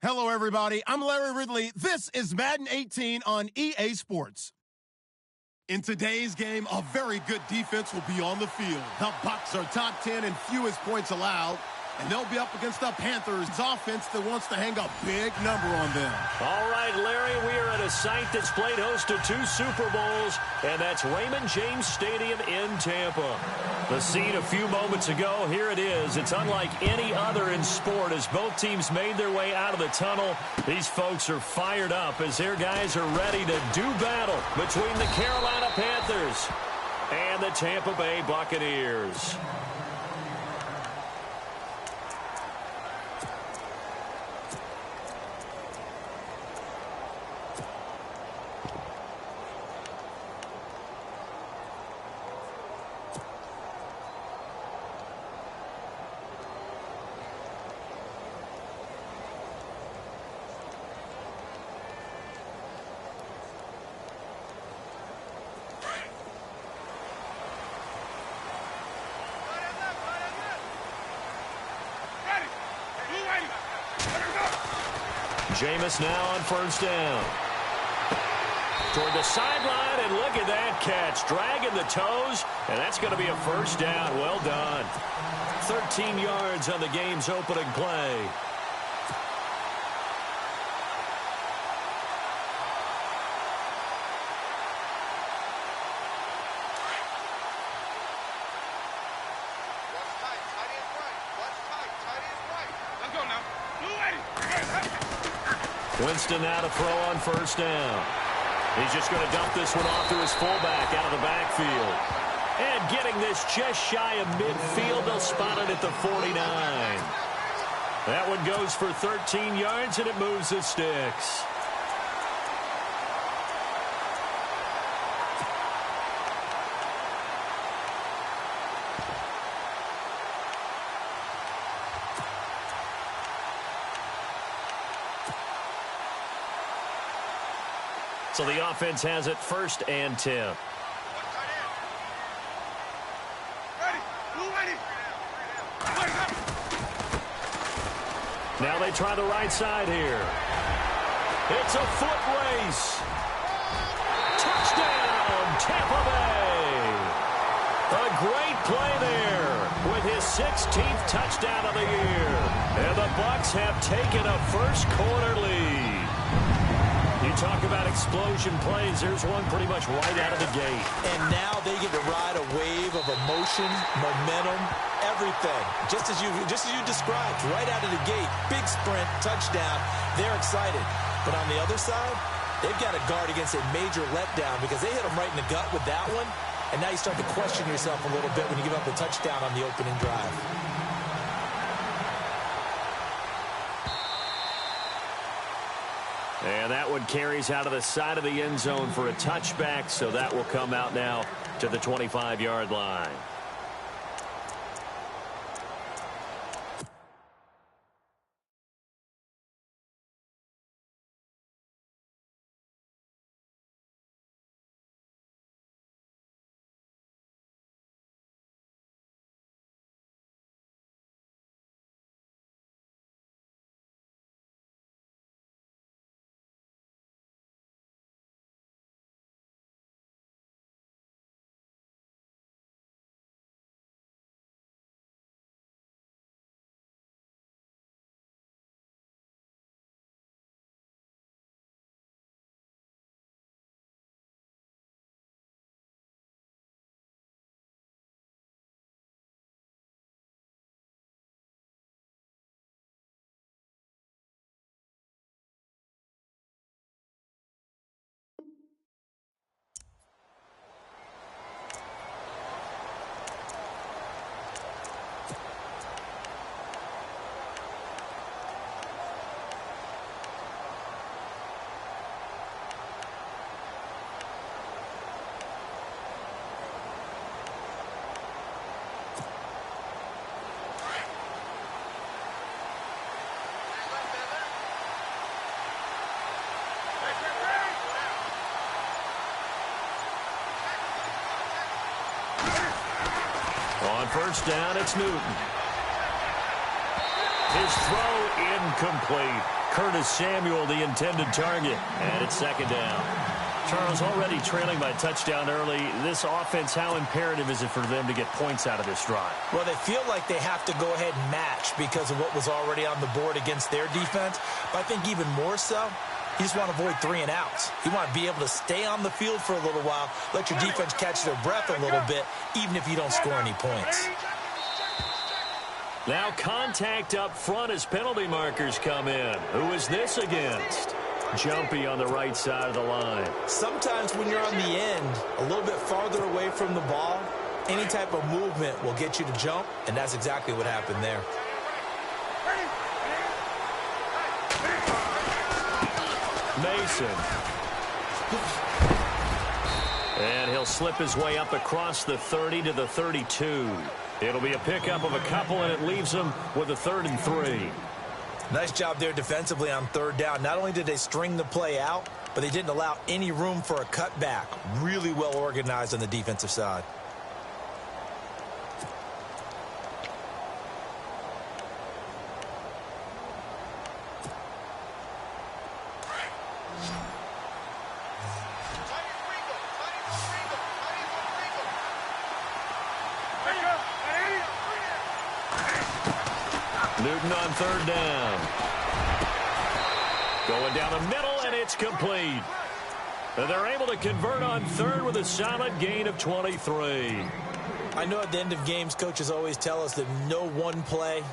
Hello, everybody. I'm Larry Ridley. This is Madden 18 on EA Sports. In today's game, a very good defense will be on the field. The Bucs are top 10 in fewest points allowed, and they'll be up against the Panthers' offense that wants to hang a big number on them. All right, Larry, we are at a site that's played host to 2 Super Bowls, and that's Raymond James Stadium in Tampa. The scene a few moments ago, here it is. It's unlike any other in sport as both teams made their way out of the tunnel. These folks are fired up as their guys are ready to do battle between the Carolina Panthers and the Tampa Bay Buccaneers. Jameis now on first down. Toward the sideline, and look at that catch. Dragging the toes, and that's going to be a first down. Well done. 13 yards on the game's opening play. Winston now to throw on first down. He's just going to dump this one off to his fullback out of the backfield. And getting this just shy of midfield, they'll spot it at the 49. That one goes for 13 yards, and it moves the sticks. So the offense has it 1st and 10. Now they try the right side here. It's a foot race. Touchdown, Tampa Bay. A great play there with his 16th touchdown of the year. And the Bucs have taken a first-quarter lead. You talk about explosion plays. There's one pretty much right out of the gate. And now they get to ride a wave of emotion, momentum, everything. Just as you described, right out of the gate. Big sprint, touchdown. They're excited. But on the other side, they've got to guard against a major letdown because they hit them right in the gut with that one. And now you start to question yourself a little bit when you give up the touchdown on the opening drive. And that one carries out of the side of the end zone for a touchback, so that will come out now to the 25-yard line. On first down, it's Newton. His throw incomplete. Curtis Samuel, the intended target. And it's second down. Charles, already trailing by a touchdown early. This offense, how imperative is it for them to get points out of this drive? Well, they feel like they have to go ahead and match because of what was already on the board against their defense. But I think even more so, you just want to avoid 3 and outs. You want to be able to stay on the field for a little while, let your defense catch their breath a little bit, even if you don't score any points. Now contact up front as penalty markers come in. Who is this against? Jumpy on the right side of the line. Sometimes when you're on the end, a little bit farther away from the ball, any type of movement will get you to jump, and that's exactly what happened there. Mason. And he'll slip his way up across the 30 to the 32. It'll be a pickup of a couple, and it leaves him with a 3rd and 3. Nice job there defensively on 3rd down. Not only did they string the play out, but they didn't allow any room for a cutback. Really well organized on the defensive side. Newton on 3rd down. Going down the middle, and it's complete. And they're able to convert on 3rd with a solid gain of 23. I know at the end of games, coaches always tell us that no one play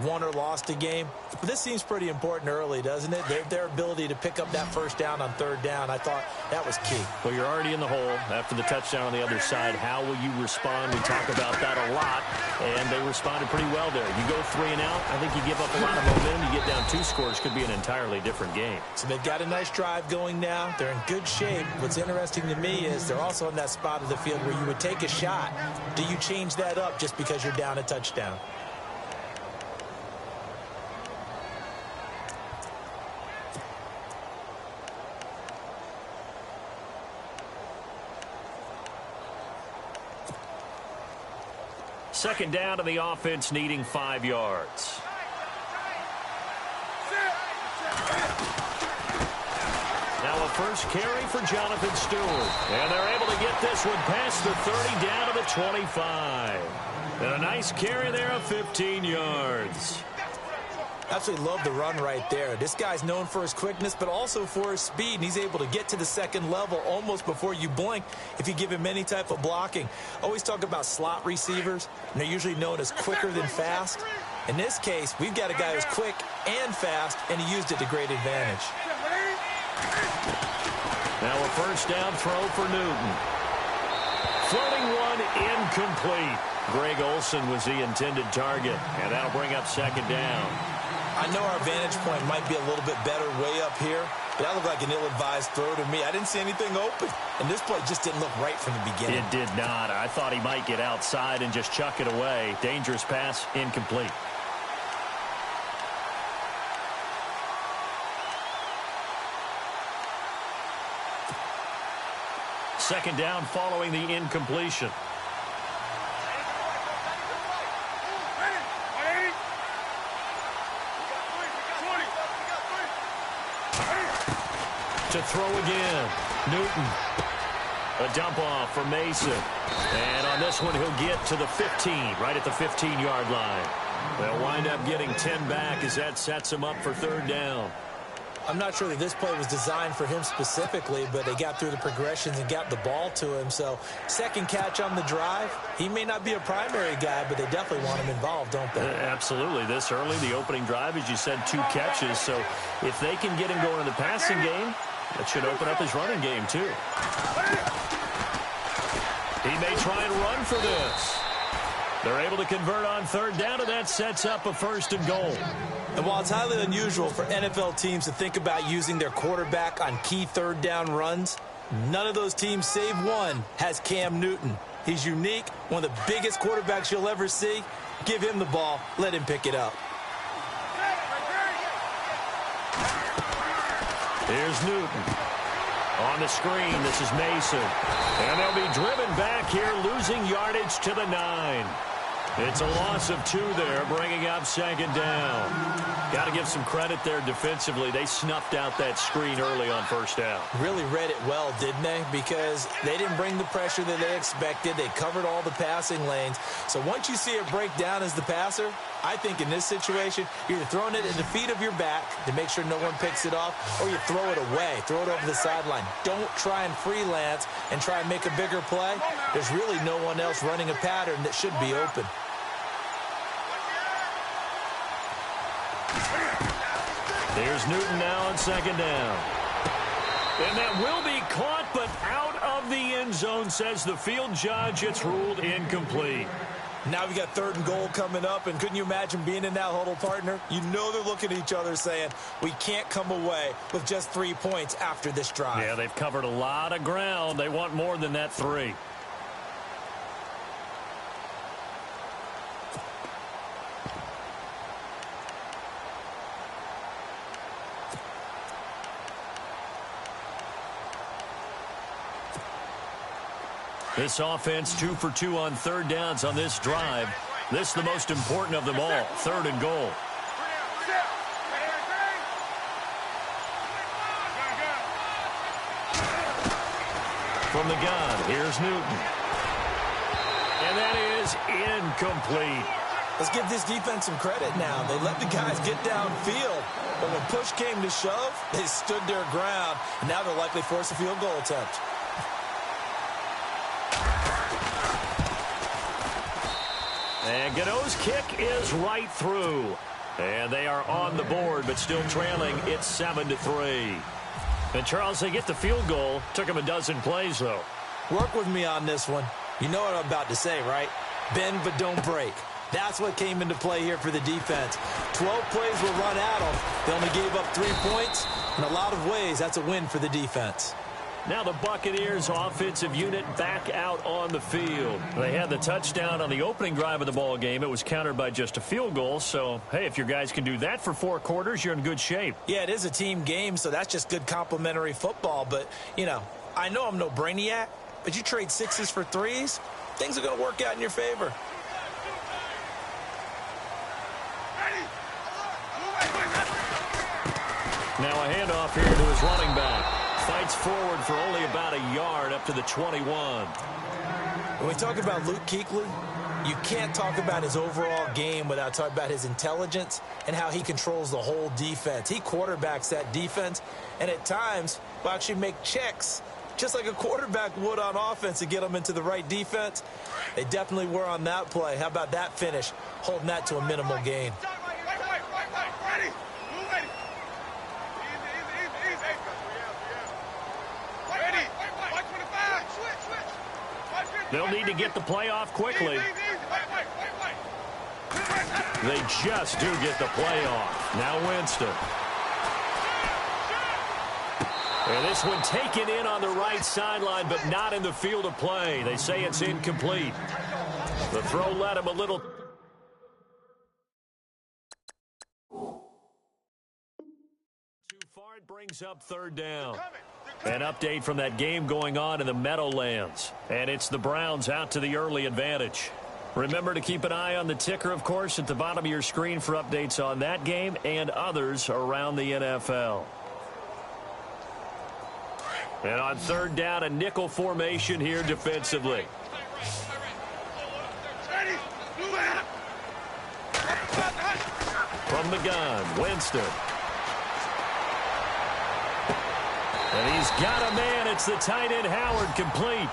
won or lost a game. But this seems pretty important early, doesn't it? Their ability to pick up that 1st down on 3rd down, I thought that was key. Well, you're already in the hole after the touchdown on the other side. How will you respond? We talk about that a lot, and they responded pretty well there. You go 3 and out, I think you give up a lot of momentum. You get down 2 scores, could be an entirely different game. So they've got a nice drive going now. They're in good shape. What's interesting to me is they're also in that spot of the field where you would take a shot. Do you change that up just because you're down a touchdown? Second down to the offense, needing 5 yards. Now a first carry for Jonathan Stewart. And they're able to get this one past the 30 down to the 25. And a nice carry there of 15 yards. Absolutely love the run right there. This guy's known for his quickness, but also for his speed. And he's able to get to the 2nd level almost before you blink if you give him any type of blocking. Always talk about slot receivers, and they're usually known as quicker than fast. In this case, we've got a guy who's quick and fast, and he used it to great advantage. Now a first down throw for Newton. Floating one, incomplete. Greg Olsen was the intended target, and that'll bring up 2nd down. I know our vantage point might be a little bit better way up here, but that looked like an ill-advised throw to me. I didn't see anything open, and this play just didn't look right from the beginning. It did not. I thought he might get outside and just chuck it away. Dangerous pass, incomplete. Second down following the incompletion. To throw again. Newton. A dump off for Mason. And on this one, he'll get to the 15, right at the 15-yard line. They'll wind up getting 10 back as that sets him up for 3rd down. I'm not sure that this play was designed for him specifically, but they got through the progressions and got the ball to him. So 2nd catch on the drive. He may not be a primary guy, but they definitely want him involved, don't they? Absolutely. This early, the opening drive, as you said, 2 catches. So if they can get him going in the passing game, that should open up his running game, too. He may try and run for this. They're able to convert on 3rd down, and that sets up a 1st and goal. And while it's highly unusual for NFL teams to think about using their quarterback on key 3rd down runs, none of those teams, save one, has Cam Newton. He's unique, one of the biggest quarterbacks you'll ever see. Give him the ball. Let him pick it up. Here's Newton. On the screen, this is Mason. And they'll be driven back here, losing yardage to the 9. It's a loss of 2 there, bringing up second down. Got to give some credit there defensively. They snuffed out that screen early on first down. Really read it well, didn't they? Because they didn't bring the pressure that they expected. They covered all the passing lanes. So once you see it break down as the passer, I think in this situation, you're throwing it at the feet of your back to make sure no one picks it off, or you throw it away, throw it over the sideline. Don't try and freelance and try and make a bigger play. There's really no one else running a pattern that should be open. Here's Newton now on second down. And that will be caught, but out of the end zone, says the field judge. It's ruled incomplete. Now we got 3rd and goal coming up, and couldn't you imagine being in that huddle, partner? You know they're looking at each other saying, we can't come away with just 3 points after this drive. Yeah, they've covered a lot of ground. They want more than that 3. This offense 2 for 2 on 3rd downs on this drive. This is the most important of them all, 3rd and goal. From the gun, here's Newton. And that is incomplete. Let's give this defense some credit now. They let the guys get downfield, but when push came to shove, they stood their ground, and now they'll likely force a field goal attempt. And Gano's kick is right through. And they are on the board, but still trailing. It's 7-3. And, Charles, they get the field goal. Took them a dozen plays, though. Work with me on this one. You know what I'm about to say, right? Bend but don't break. That's what came into play here for the defense. 12 plays were run at them. They only gave up 3 points. In a lot of ways, that's a win for the defense. Now the Buccaneers offensive unit back out on the field. They had the touchdown on the opening drive of the ball game. It was countered by just a field goal. So, hey, if your guys can do that for 4 quarters, you're in good shape. Yeah, it is a team game, so that's just good complimentary football. But, you know I'm no brainiac, but you trade 6s for 3s, things are going to work out in your favor. Now a handoff here to his running back. Fights forward for only about a yard up to the 21. When we talk about Luke Kuechly, you can't talk about his overall game without talking about his intelligence and how he controls the whole defense. He quarterbacks that defense, and at times will actually make checks, just like a quarterback would on offense to get them into the right defense. They definitely were on that play. How about that finish, holding that to a minimal gain. They'll need to get the play off quickly. They just do get the play off. Now Winston. And this one taken in on the right sideline, but not in the field of play. They say it's incomplete. The throw led him a little. Too far, it brings up 3rd down. An update from that game going on in the Meadowlands. And it's the Browns out to the early advantage. Remember to keep an eye on the ticker, of course, at the bottom of your screen for updates on that game and others around the NFL. And on 3rd down, a nickel formation here defensively. From the gun, Winston. And he's got a man. It's the tight end, Howard, complete.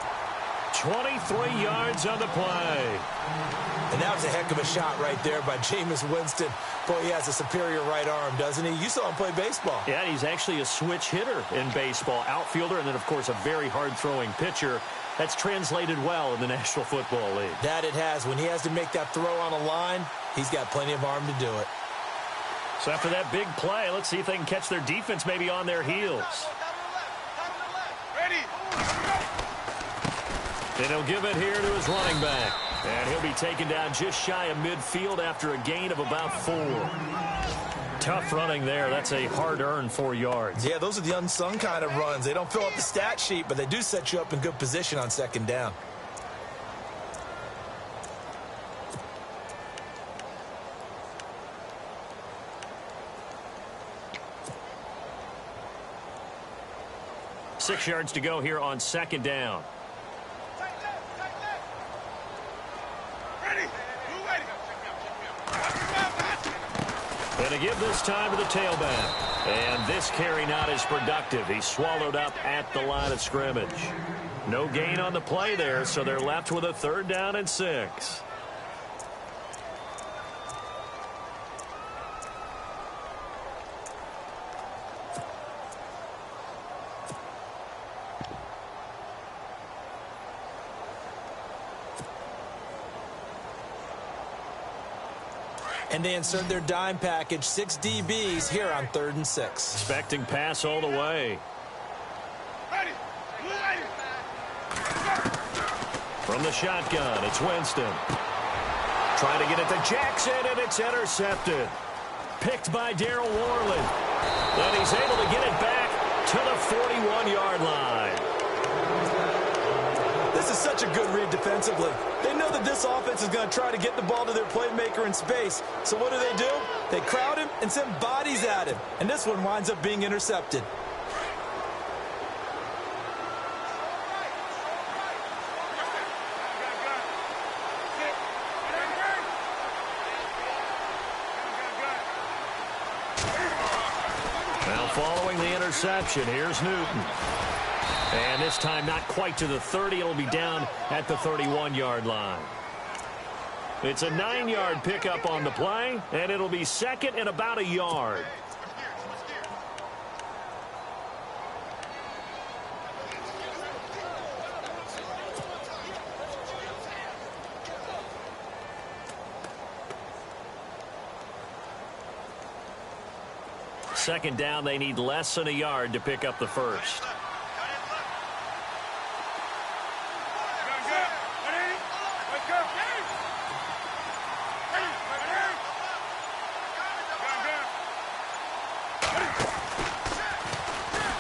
23 yards on the play. And that was a heck of a shot right there by Jameis Winston. Boy, he has a superior right arm, doesn't he? You saw him play baseball. Yeah, he's actually a switch hitter in baseball. Outfielder, and then, of course, a very hard-throwing pitcher. That's translated well in the National Football League. That it has. When he has to make that throw on a line, he's got plenty of arm to do it. So after that big play, let's see if they can catch their defense maybe on their heels. And he'll give it here to his running back. And he'll be taken down just shy of midfield after a gain of about 4. Tough running there. That's a hard-earned 4 yards. Yeah, those are the unsung kind of runs. They don't fill up the stat sheet, but they do set you up in good position on 2nd down. 6 yards to go here on 2nd down. And to give this time to the tailback. And this carry not as productive. He's swallowed up at the line of scrimmage. No gain on the play there, so they're left with a 3rd down and 6. And they insert their dime package, 6 DBs here on 3rd and 6. Expecting pass all the way. From the shotgun, it's Winston. Trying to get it to Jackson, and it's intercepted. Picked by Darryl Worley. And he's able to get it back to the 41-yard line. This is such a good read defensively. They know that this offense is going to try to get the ball to their playmaker in space. So what do? They crowd him and send bodies at him. And this one winds up being intercepted. Now following the interception, here's Newton. And this time not quite to the 30. It'll be down at the 31-yard line. It's a 9-yard pickup on the play, and it'll be 2nd and about a yard. Second down, they need less than a yard to pick up the first.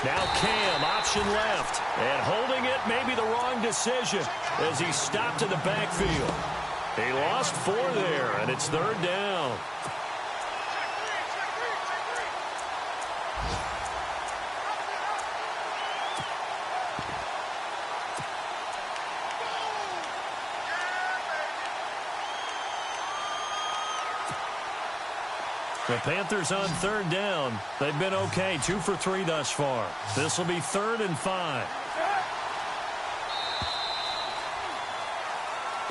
Now Cam, option left, and holding it may be the wrong decision as he stopped in the backfield. He lost 4 there, and it's 3rd down. The Panthers on 3rd down. They've been okay, 2 for 3 thus far. This will be 3rd and 5.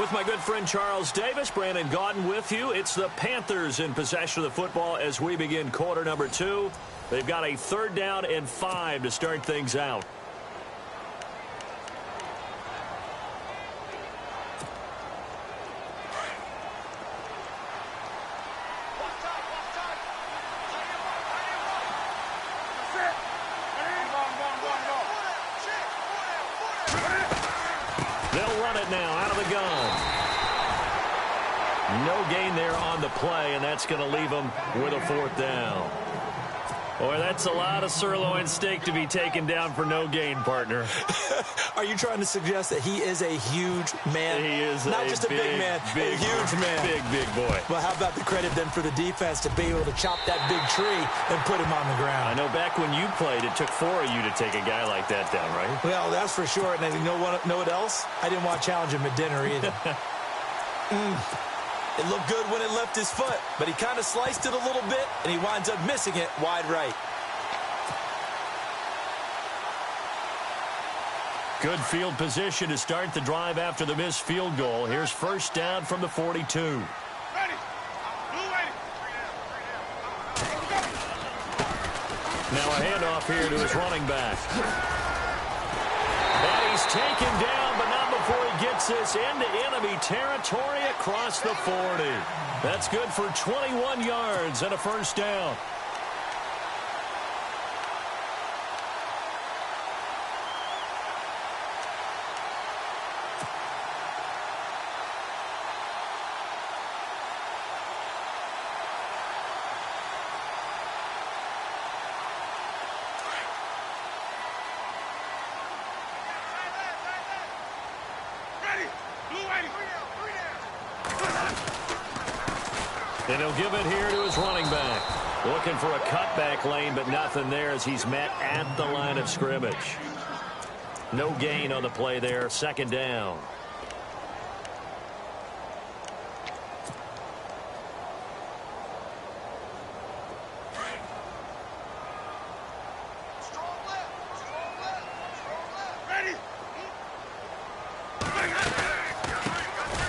With my good friend Charles Davis, Brandon Gaudin with you. It's the Panthers in possession of the football as we begin quarter number 2. They've got a 3rd down and 5 to start things out. They'll run it now out of the gun. No gain there on the play, and that's going to leave them with a 4th down. Boy, that's a lot of sirloin steak to be taken down for no gain, partner. Are you trying to suggest that he is a huge man? He is not just a big man, a huge man. Big boy. Well, how about the credit then for the defense to be able to chop that big tree and put him on the ground? I know back when you played, it took 4 of you to take a guy like that down, right? Well, that's for sure. And you know what else? I didn't want to challenge him at dinner either. It looked good when it left his foot, but he kind of sliced it a little bit, and he winds up missing it wide right. Good field position to start the drive after the missed field goal. Here's 1st down from the 42. Now a handoff here to his running back. And he's taken down, but not before he gets this into enemy territory across the 40. That's good for 21 yards and a 1st down. And he'll give it here to his running back. Looking for a cutback lane, but nothing there as he's met at the line of scrimmage. No gain on the play there. Second down.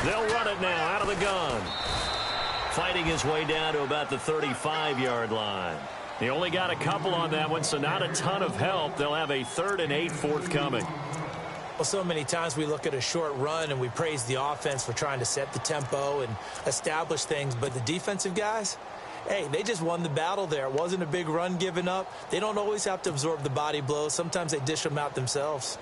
They'll run it now out of the gun. Fighting his way down to about the 35-yard line. He only got a couple on that one, so not a ton of help. They'll have a 3rd and 8 forthcoming. Well, so many times we look at a short run and we praise the offense for trying to set the tempo and establish things, but the defensive guys, hey, they just won the battle there. It wasn't a big run given up. They don't always have to absorb the body blows. Sometimes they dish them out themselves.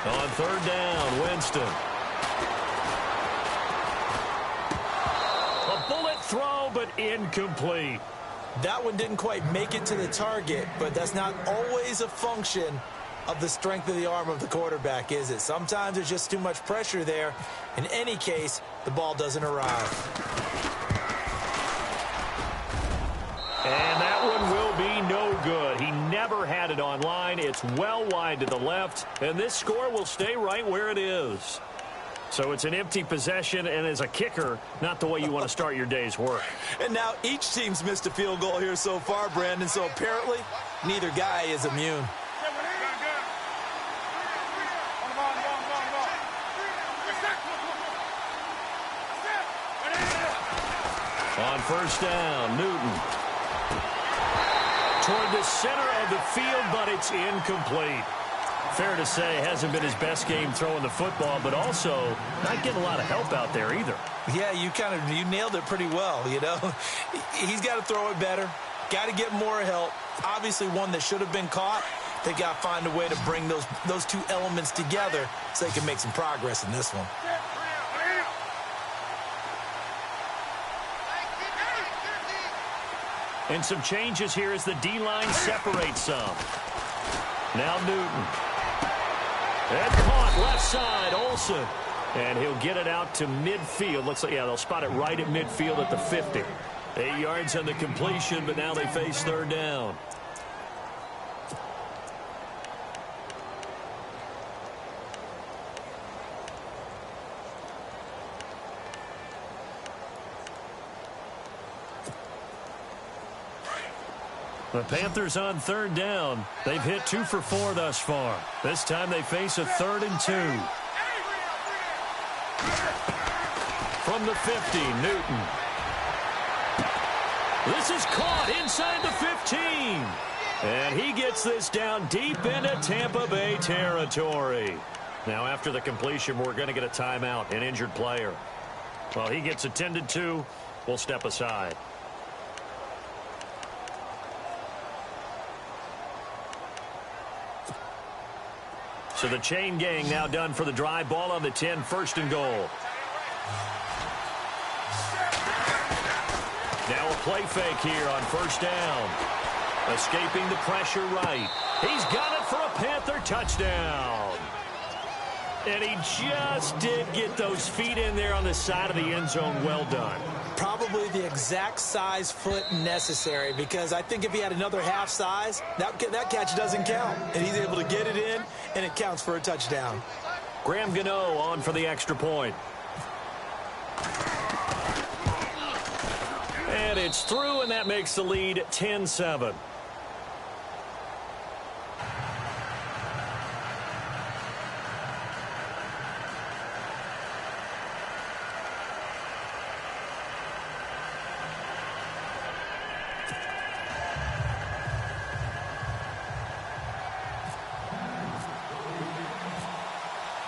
On 3rd down, Winston. A bullet throw, but incomplete. That one didn't quite make it to the target, but that's not always a function of the strength of the arm of the quarterback, is it? Sometimes there's just too much pressure there. In any case, the ball doesn't arrive. And that one will be no good. He never had it on line. It's well wide to the left, and this score will stay right where it is. So it's an empty possession, and as a kicker, not the way you want to start your day's work. And now each team's missed a field goal here so far, Brandon, so apparently neither guy is immune. On 1st down, Newton. Toward the center of the field, but it's incomplete. Fair to say, hasn't been his best game throwing the football, but also not getting a lot of help out there either. Yeah, you nailed it pretty well, you know. He's got to throw it better, got to get more help. Obviously one that should have been caught. They got to find a way to bring those two elements together so they can make some progress in this one. And some changes here as the D-line separates some. Now Newton. And caught left side, Olsen. And he'll get it out to midfield. Looks like, yeah, they'll spot it right at midfield at the 50. 8 yards on the completion, but now they face 3rd down. The Panthers on 3rd down. They've hit 2 for 4 thus far. This time they face a 3rd and 2. From the 50, Newton. This is caught inside the 15. And he gets this down deep into Tampa Bay territory. Now after the completion, we're going to get a timeout, an injured player. Well, he gets attended to. We'll step aside. So the chain gang now done for the drive. Ball on the 10, 1st and goal. Now a play fake here on 1st down. Escaping the pressure right. He's got it for a Panther touchdown. And he just did get those feet in there on the side of the end zone. Well done. Probably the exact size foot necessary, because I think if he had another half size, that catch doesn't count. And he's able to get it in, and it counts for a touchdown. Graham Gano on for the extra point. And it's through, and that makes the lead 10-7.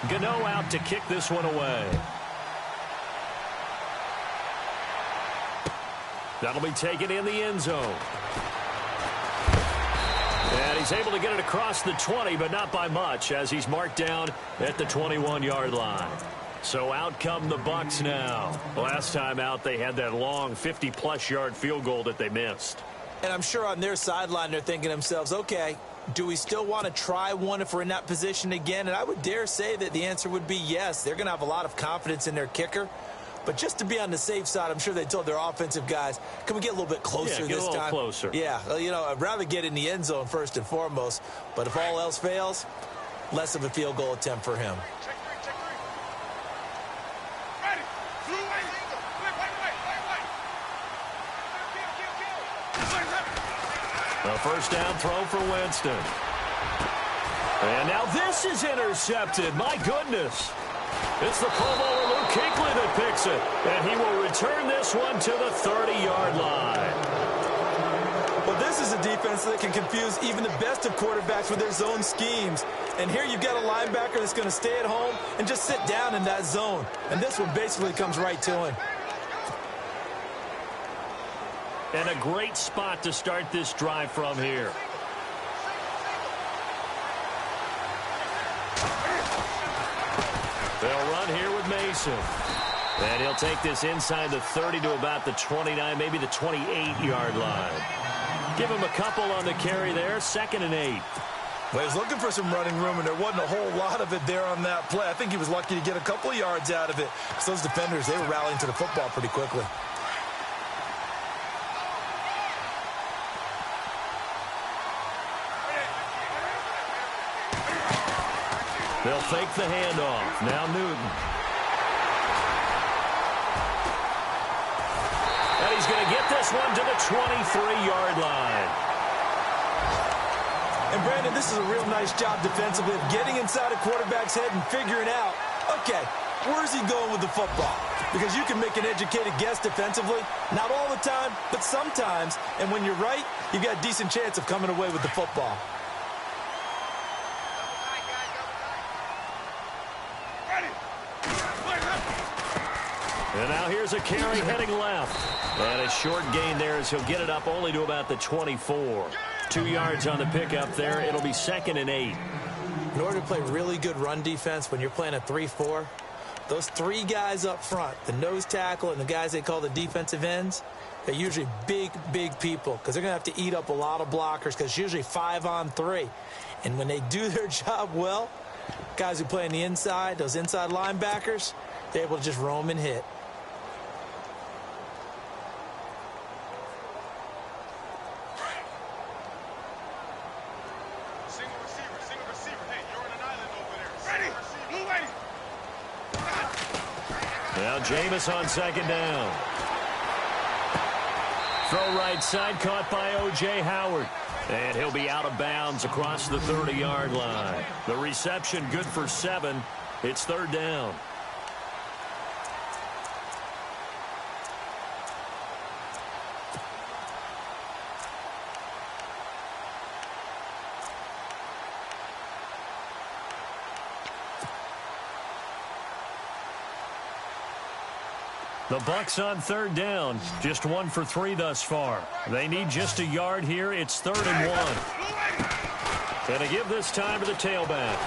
Gano out to kick this one away. That'll be taken in the end zone. And he's able to get it across the 20, but not by much, as he's marked down at the 21-yard line. So out come the Bucs now. Last time out, they had that long 50-plus yard field goal that they missed. And I'm sure on their sideline they're thinking to themselves, okay, do we still want to try one if we're in that position again? And I would dare say that the answer would be yes. They're going to have a lot of confidence in their kicker. But just to be on the safe side, I'm sure they told their offensive guys, can we get a little bit closer this time? Get a little closer. Yeah, you know, I'd rather get in the end zone first and foremost. But if all else fails, less of a field goal attempt for him. A first down throw for Winston. And now this is intercepted. My goodness. It's the Pro Bowler Luke Kuechly that picks it. And he will return this one to the 30-yard line. Well, this is a defense that can confuse even the best of quarterbacks with their zone schemes. And here you've got a linebacker that's going to stay at home and just sit down in that zone. And this one basically comes right to him. And a great spot to start this drive from here. They'll run here with Mason. And he'll take this inside the 30 to about the 29, maybe the 28-yard line. Give him a couple on the carry there, 2nd and 8. Well, he was looking for some running room, and there wasn't a whole lot of it there on that play. I think he was lucky to get a couple of yards out of it. Because those defenders, they were rallying to the football pretty quickly. They'll fake the handoff. Now Newton. And he's going to get this one to the 23-yard line. And, Brandon, this is a real nice job defensively of getting inside a quarterback's head and figuring out, okay, where's he going with the football? Because you can make an educated guess defensively. Not all the time, but sometimes. And when you're right, you've got a decent chance of coming away with the football. And now here's a carry heading left. And a short gain there as he'll get it up only to about the 24. 2 yards on the pickup there. It'll be 2nd and 8. In order to play really good run defense when you're playing a 3-4, those 3 guys up front, the nose tackle and the guys they call the defensive ends, they're usually big, big people because they're going to have to eat up a lot of blockers because it's usually 5-on-3. And when they do their job well, guys who play on the inside, those inside linebackers, they're able to just roam and hit. Now Jameis on 2nd down. Throw right side caught by O.J. Howard. And he'll be out of bounds across the 30-yard line. The reception good for 7. It's 3rd down. The Bucs on 3rd down. Just 1 for 3 thus far. They need just a yard here. It's 3rd and 1. And to give this time to the tailback.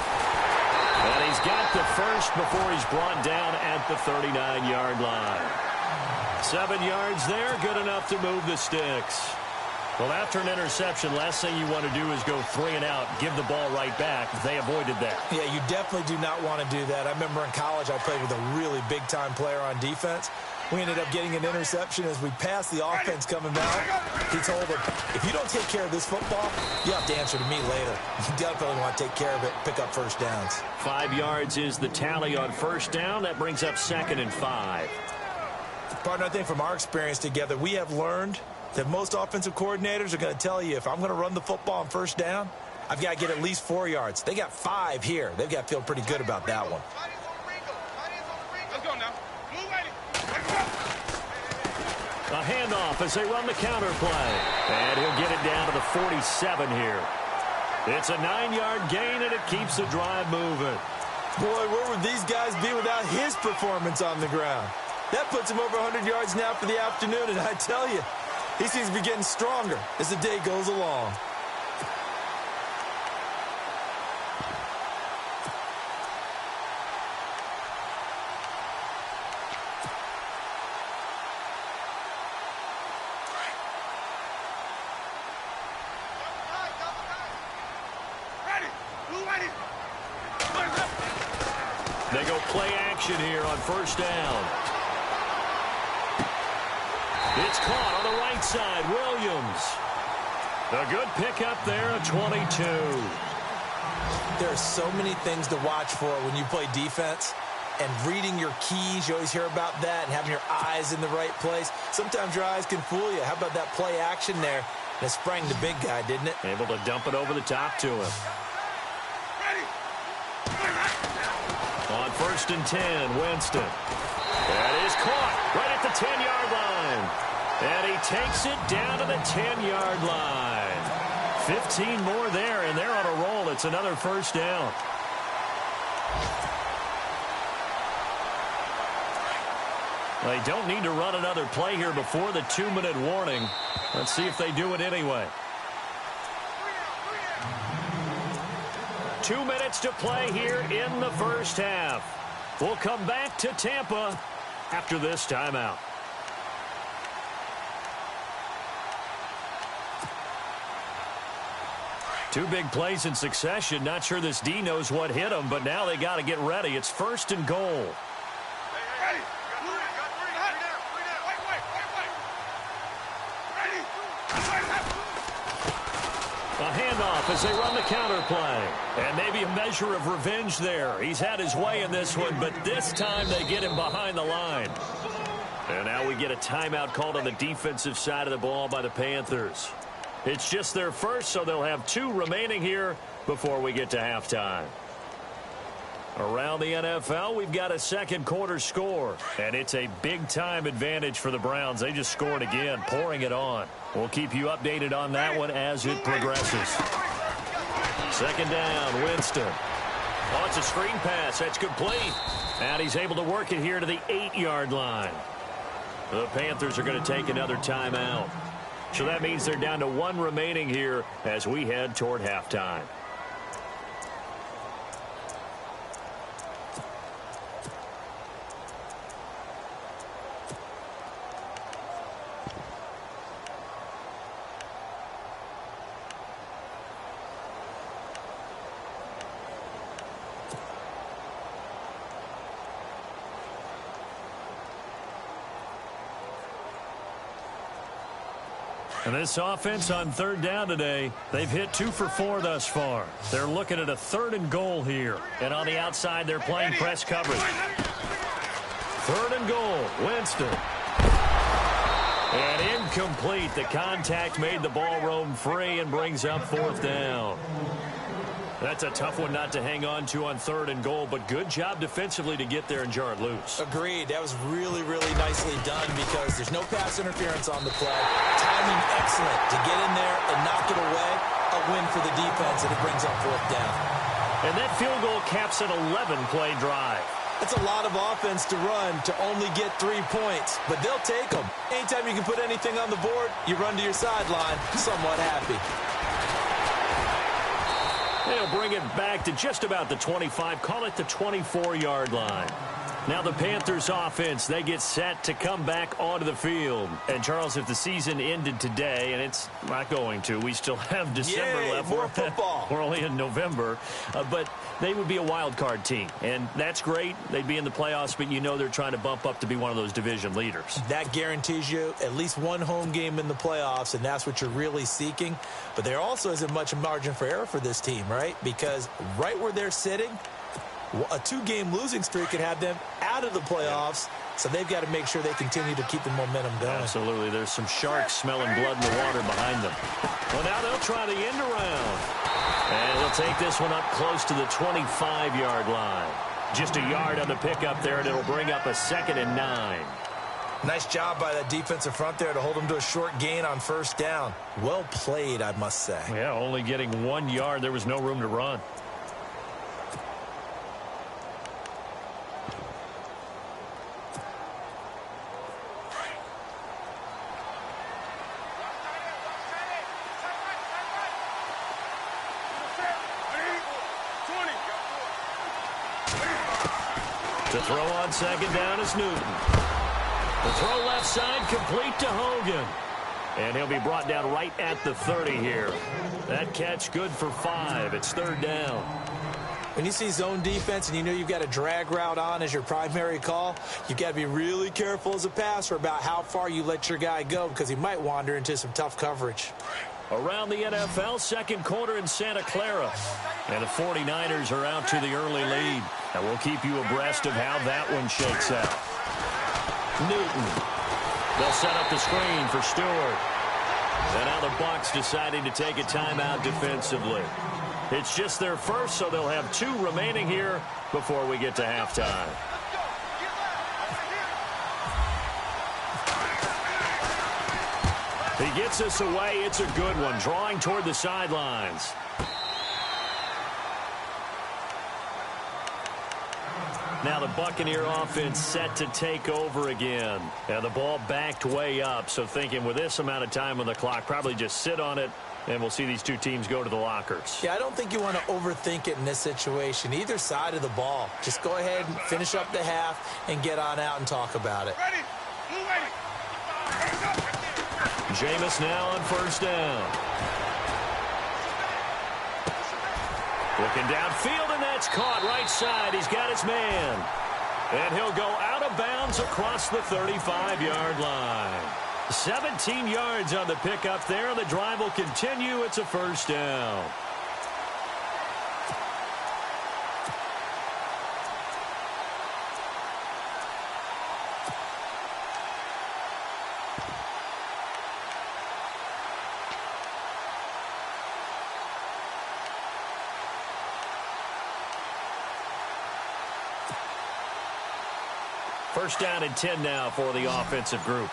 And he's got the first before he's brought down at the 39-yard line. 7 yards there, good enough to move the sticks. Well, after an interception, last thing you want to do is go 3 and out, give the ball right back. They avoided that. Yeah, you definitely do not want to do that. I remember in college I played with a really big-time player on defense. We ended up getting an interception as we passed the offense coming back. He told him, if you don't take care of this football, you have to answer to me later. You definitely want to take care of it, pick up first downs. 5 yards is the tally on first down. That brings up 2nd and 5. Partner, I think from our experience together, we have learned that most offensive coordinators are going to tell you, if I'm going to run the football on first down, I've got to get at least 4 yards. They got 5 here. They've got to feel pretty good about that one. Let's go now. A handoff as they run the counter play. And he'll get it down to the 47 here. It's a 9-yard gain, and it keeps the drive moving. Boy, where would these guys be without his performance on the ground? That puts him over 100 yards now for the afternoon, and I tell you, he seems to be getting stronger as the day goes along. They go play action here on first down. It's caught on the right side. Williams. A good pickup there at 22. There are so many things to watch for when you play defense. And reading your keys, you always hear about that, and having your eyes in the right place. Sometimes your eyes can fool you. How about that play action there? That sprang the big guy, didn't it? Able to dump it over the top to him. On first and 10, Winston. That is caught right at the 10-yard line. And he takes it down to the 10-yard line. 15 more there, and they're on a roll. It's another first down. They don't need to run another play here before the 2-minute warning. Let's see if they do it anyway. 2 minutes to play here in the first half. We'll come back to Tampa after this timeout. Two big plays in succession. Not sure this D knows what hit him, but now they got to get ready. It's first and goal. A handoff as they run the counter play. And maybe a measure of revenge there. He's had his way in this one, but this time they get him behind the line. And now we get a timeout called on the defensive side of the ball by the Panthers. It's just their first, so they'll have 2 remaining here before we get to halftime. Around the NFL, we've got a second quarter score, and it's a big-time advantage for the Browns. They just scored again, pouring it on. We'll keep you updated on that one as it progresses. Second down, Winston. Oh, it's a screen pass. That's complete. And he's able to work it here to the 8-yard line. The Panthers are going to take another timeout. So that means they're down to 1 remaining here as we head toward halftime. And this offense on third down today, they've hit 2 for 4 thus far. They're looking at a 3rd and goal here. And on the outside, they're playing press coverage. 3rd and goal, Winston. And incomplete. The contact made the ball roam free and brings up 4th down. That's a tough one not to hang on to on 3rd and goal, but good job defensively to get there and jar it loose. Agreed. That was really, really nicely done because there's no pass interference on the play. Timing excellent to get in there and knock it away. A win for the defense, and it brings up 4th down. And that field goal caps an 11-play drive. That's a lot of offense to run to only get 3 points, but they'll take them. Anytime you can put anything on the board, you run to your sideline somewhat happy. They'll bring it back to just about the 25, call it the 24-yard line. Now the Panthers offense, they get set to come back onto the field. And Charles, if the season ended today, and it's not going to, we still have December left. More football. We're only in November, but they would be a wild card team. And that's great. They'd be in the playoffs, but you know they're trying to bump up to be one of those division leaders. That guarantees you at least 1 home game in the playoffs, and that's what you're really seeking. But there also isn't much margin for error for this team, right? Because right where they're sitting, a 2-game losing streak could have them out of the playoffs, so they've got to make sure they continue to keep the momentum going. Absolutely. There's some sharks smelling blood in the water behind them. Well, now they'll try the end around. And they'll take this one up close to the 25-yard line. Just a yard on the pickup there, and it'll bring up a 2nd and 9. Nice job by that defensive front there to hold them to a short gain on first down. Well played, I must say. Yeah, only getting 1 yard. There was no room to run. To throw on 2nd down is Newton. The throw left side complete to Hogan. And he'll be brought down right at the 30 here. That catch good for 5. It's 3rd down. When you see zone defense and you know you've got a drag route on as your primary call, you've got to be really careful as a passer about how far you let your guy go because he might wander into some tough coverage. Around the NFL, second quarter in Santa Clara. And the 49ers are out to the early lead. And we'll keep you abreast of how that one shakes out. Newton. They'll set up the screen for Stewart. And now the Bucs deciding to take a timeout defensively. It's just their first, so they'll have 2 remaining here before we get to halftime. He gets us away. It's a good one, drawing toward the sidelines. Now the Buccaneer offense set to take over again. Now the ball backed way up, so thinking with this amount of time on the clock, probably just sit on it, and we'll see these 2 teams go to the lockers. Yeah, I don't think you want to overthink it in this situation. Either side of the ball. Just go ahead and finish up the half and get on out and talk about it. Ready. Blue ready. Jameis now on first down. Looking downfield, and that's caught right side. He's got his man. And he'll go out of bounds across the 35-yard line. 17 yards on the pickup there, and the drive will continue. It's a first down. First down and 10 now for the offensive group.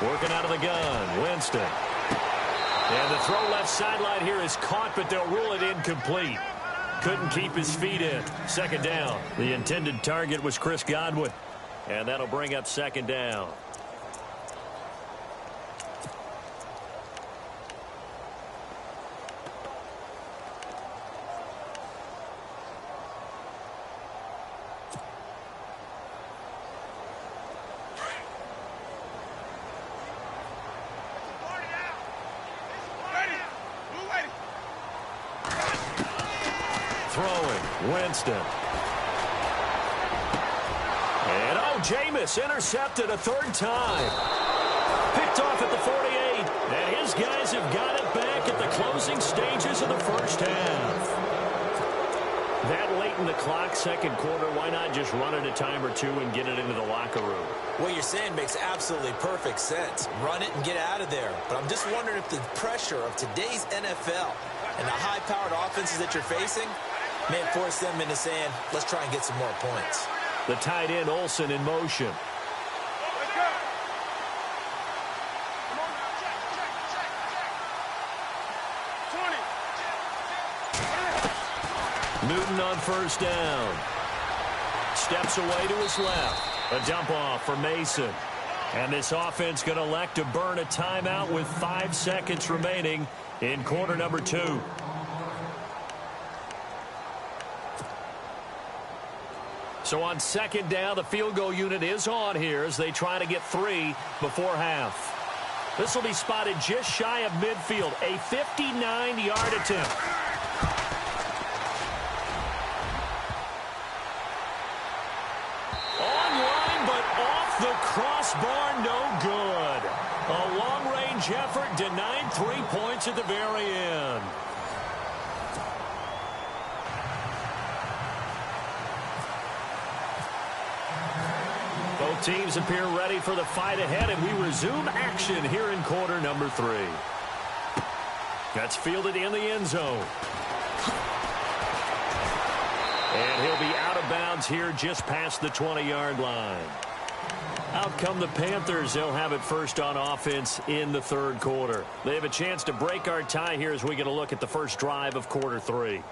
Working out of the gun, Winston. And the throw left sideline here is caught, but they'll rule it incomplete. Couldn't keep his feet in. Second down. The intended target was Chris Godwin. And that'll bring up second down. Throwing, Winston. And Jameis intercepted a 3rd time. Picked off at the 48. And his guys have got it back at the closing stages of the first half. That late in the clock, second quarter, why not just run it a time or 2 and get it into the locker room? What you're saying makes absolutely perfect sense. Run it and get out of there. But I'm just wondering if the pressure of today's NFL and the high-powered offenses that you're facing may force them into saying, let's try and get some more points. The tight end, Olsen, in motion. Newton on first down. Steps away to his left. A dump off for Mason. And this offense going to elect to burn a timeout with 5 seconds remaining in quarter number 2. So on second down, the field goal unit is on here as they try to get 3 before half. This will be spotted just shy of midfield, a 59-yard attempt. Online, but off the crossbar, no good. A long-range effort denied 3 points at the very end. Both teams appear ready for the fight ahead, and we resume action here in quarter number 3. That's fielded in the end zone. And he'll be out of bounds here just past the 20-yard line. Out come the Panthers. They'll have it first on offense in the third quarter. They have a chance to break our tie here as we get a look at the first drive of quarter 3.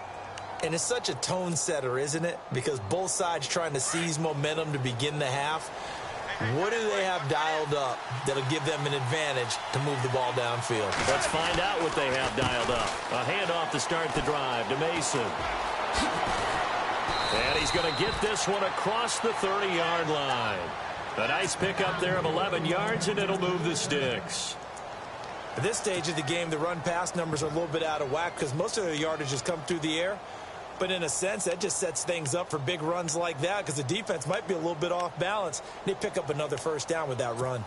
And it's such a tone setter, isn't it? Because both sides trying to seize momentum to begin the half. What do they have dialed up that'll give them an advantage to move the ball downfield? Let's find out what they have dialed up. A handoff to start the drive to Mason. And he's going to get this one across the 30-yard line. A nice pickup there of 11 yards, and it'll move the sticks. At this stage of the game, the run-pass numbers are a little bit out of whack because most of their yardage has come through the air. But in a sense, that just sets things up for big runs like that because the defense might be a little bit off balance. They pick up another first down with that run.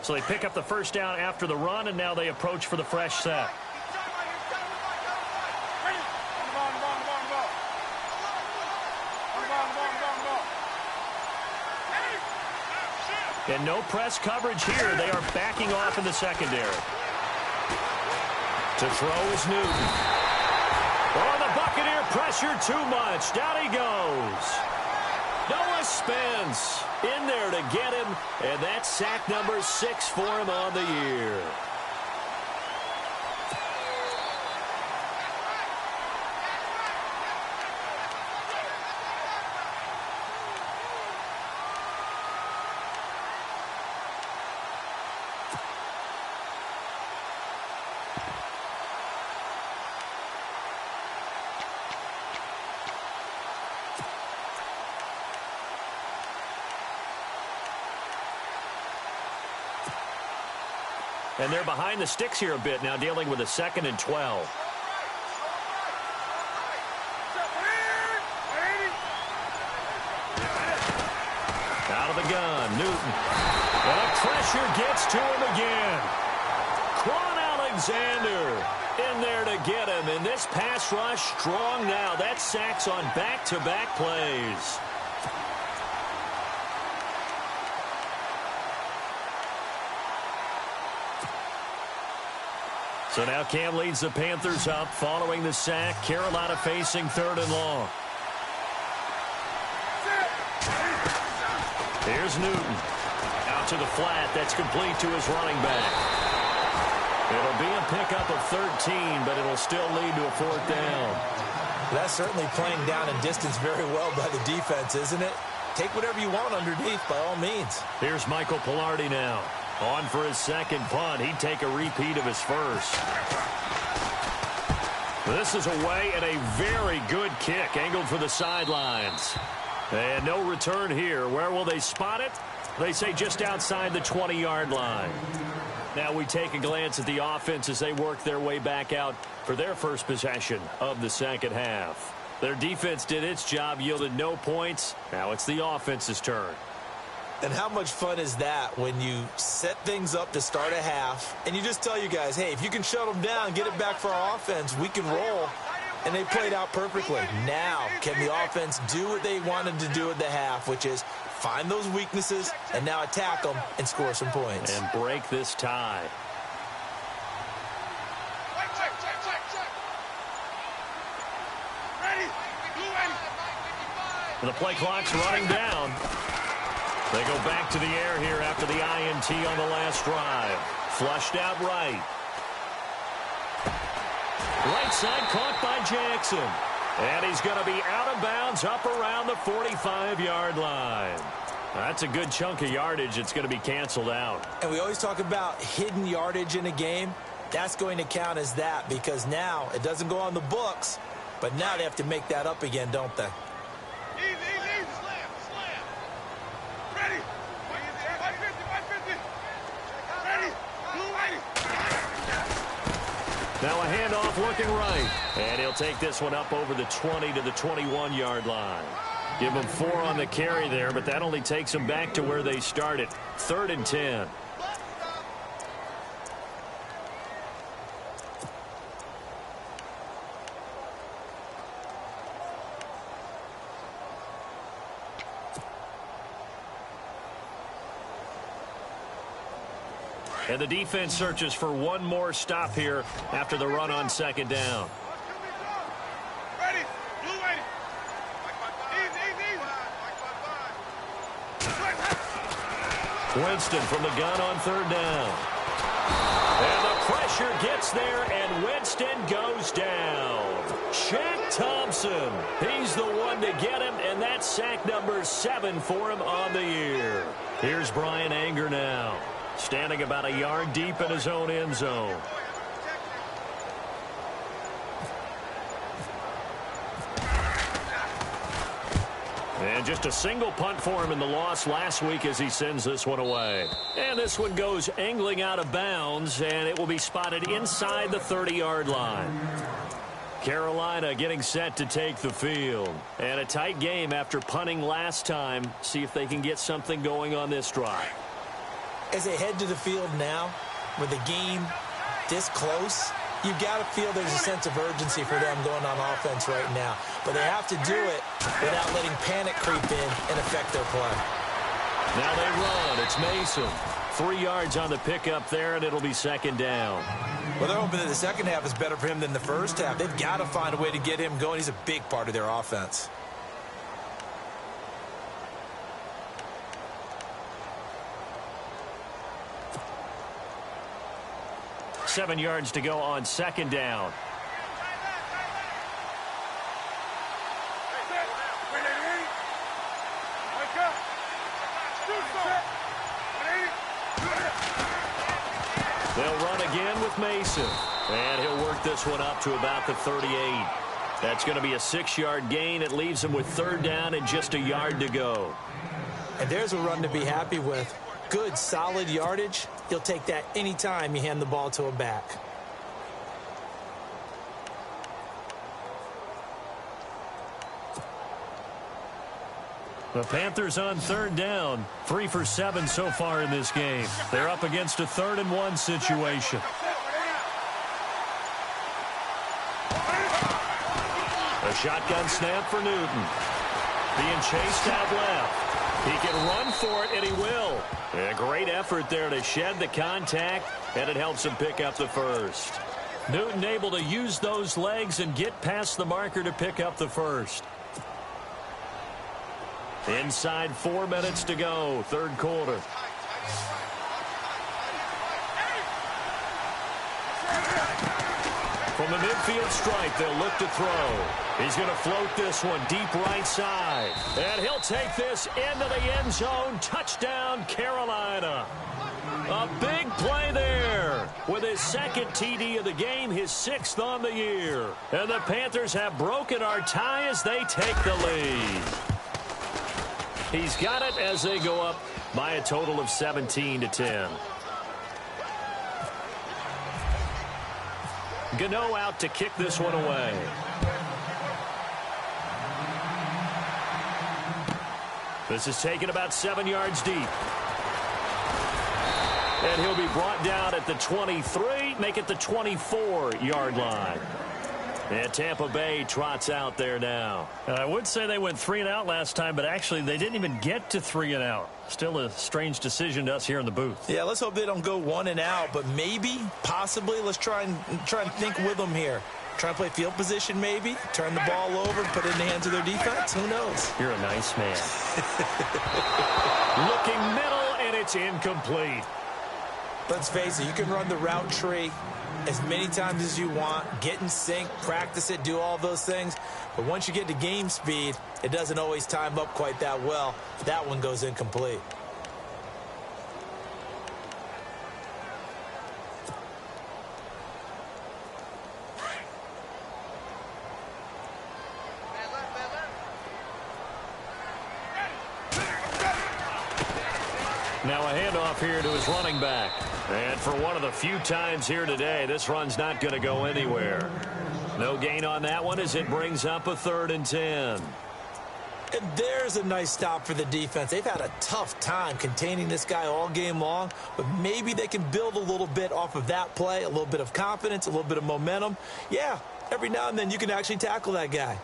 So they pick up the first down after the run, and now they approach for the fresh set. And no press coverage here. They are backing off in the secondary. To throw is Newton. Oh, the Buccaneer pressure too much. Down he goes. Noah Spence in there to get him, and that's sack number 6 for him on the year. And they're behind the sticks here a bit now, dealing with a 2nd and 12. Out of the gun, Newton. And the pressure gets to him again. Quan Alexander in there to get him. And this pass rush strong now. That's sacks on back-to-back plays. So now Cam leads the Panthers up following the sack. Carolina facing 3rd and long. Here's Newton. Out to the flat. That's complete to his running back. It'll be a pickup of 13, but it'll still lead to a 4th down. That's certainly playing down in distance very well by the defense, isn't it? Take whatever you want underneath by all means. Here's Michael Pilardi now. On for his 2nd punt. He'd take a repeat of his first. This is away and a very good kick angled for the sidelines. And no return here. Where will they spot it? They say just outside the 20-yard line. Now we take a glance at the offense as they work their way back out for their first possession of the 2nd half. Their defense did its job, yielded no points. Now it's the offense's turn. And how much fun is that when you set things up to start a half and you just tell you guys, hey, if you can shut them down, get it back for our offense, we can roll. And they played out perfectly. Now, can the offense do what they wanted to do at the half, which is find those weaknesses and now attack them and score some points. And break this tie. The play clock's running down. They go back to the air here after the INT on the last drive. Flushed out right. Right side caught by Jackson. And he's going to be out of bounds up around the 45-yard line. That's a good chunk of yardage. It's going to be canceled out. And we always talk about hidden yardage in a game. That's going to count as that because now it doesn't go on the books, but now they have to make that up again, don't they? Now a handoff looking right. And he'll take this one up over the 20 to the 21-yard line. Give them 4 on the carry there, but that only takes them back to where they started. 3rd and 10. And the defense searches for one more stop here after the run on 2nd down. Ready. Blue ready. Easy. Winston from the gun on 3rd down. And the pressure gets there, and Winston goes down. Shaq Thompson, he's the one to get him, and that's sack number 7 for him on the year. Here's Brian Anger now, standing about a yard deep in his own end zone. And just a single punt for him in the loss last week as he sends this one away. And this one goes angling out of bounds, and it will be spotted inside the 30-yard line. Carolina getting set to take the field. And a tight game after punting last time. See if they can get something going on this drive. As they head to the field now, with the game this close, you got to feel there's a sense of urgency for them going on offense right now. But they have to do it without letting panic creep in and affect their play. Now they run. It's Mason. 3 yards on the pickup there, and it'll be second down. Well, they're hoping that the second half is better for him than the first half. They've got to find a way to get him going. He's a big part of their offense. Seven yards to go on second down. They'll run again with Mason. And he'll work this one up to about the 38. That's going to be a 6-yard gain. It leaves him with third down and just a yard to go. And there's a run to be happy with. Good, solid yardage. You'll take that anytime you hand the ball to a back. The Panthers on third down. 3 for 7 so far in this game. They're up against a 3rd and 1 situation. A shotgun snap for Newton. Being chased out left. He can run for it, and he will. A great effort there to shed the contact, and it helps him pick up the first. Newton able to use those legs and get past the marker to pick up the first. Inside 4 minutes to go, third quarter. From the midfield stripe, they'll look to throw. He's going to float this one deep right side. And he'll take this into the end zone. Touchdown, Carolina. A big play there with his second TD of the game, his 6th on the year. And the Panthers have broken our tie as they take the lead. He's got it as they go up by a total of 17-10. Gano out to kick this one away. This is taken about 7 yards deep. And he'll be brought down at the 23, make it the 24-yard line. And Tampa Bay trots out there now. I would say they went 3 and out last time, but actually they didn't even get to 3 and out. Still a strange decision to us here in the booth. Yeah, let's hope they don't go 1 and out, but maybe, possibly, let's try and think with them here. Try and play field position maybe, turn the ball over, put it in the hands of their defense. Who knows? You're a nice man. Looking middle, and it's incomplete. Let's face it, you can run the route tree as many times as you want, get in sync, practice it, do all those things. But once you get to game speed, it doesn't always time up quite that well. That one goes incomplete. Now a handoff here to his running back. And for one of the few times here today, this run's not going to go anywhere. No gain on that one as it brings up a 3rd and 10. And there's a nice stop for the defense. They've had a tough time containing this guy all game long, but maybe they can build a little bit off of that play, a little bit of confidence, a little bit of momentum. Yeah, every now and then you can actually tackle that guy.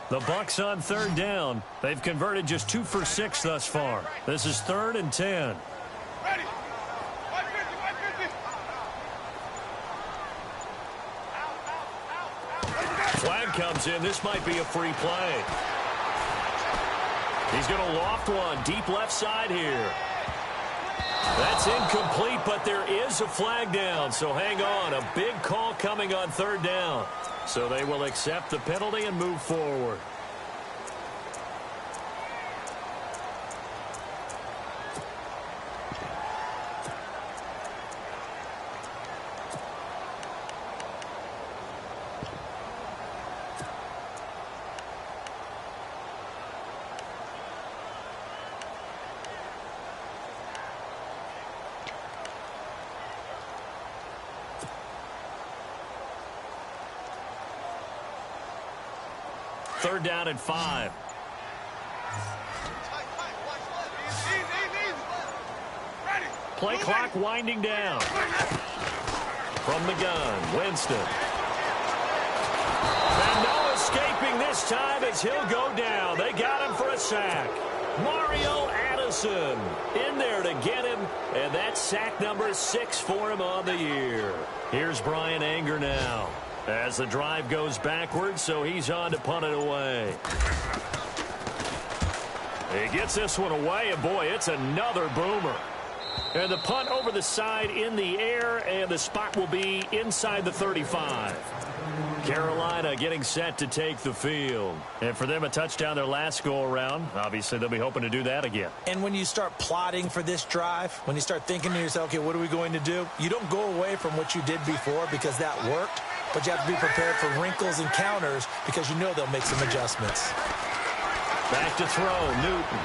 The Bucs on third down. They've converted just 2 for 6 thus far. This is 3rd and 10. Ready. 150, 150. Flag comes in. This might be a free play. He's going to loft one deep left side here. That's incomplete, but there is a flag down, so hang on. A big call coming on third down. So they will accept the penalty and move forward. 3rd down and 5. Play clock winding down. From the gun, Winston. And no escaping this time as he'll go down. They got him for a sack. Mario Addison in there to get him, and that's sack number 6 for him on the year. Here's Brian Anger now as the drive goes backwards, so he's on to punt it away. He gets this one away, and boy, it's another boomer. And the punt over the side in the air, and the spot will be inside the 35. Carolina getting set to take the field. And for them, a touchdown their last go-around. Obviously, they'll be hoping to do that again. And when you start plotting for this drive, when you start thinking to yourself, okay, what are we going to do? You don't go away from what you did before because that worked, but you have to be prepared for wrinkles and counters because you know they'll make some adjustments. Back to throw, Newton.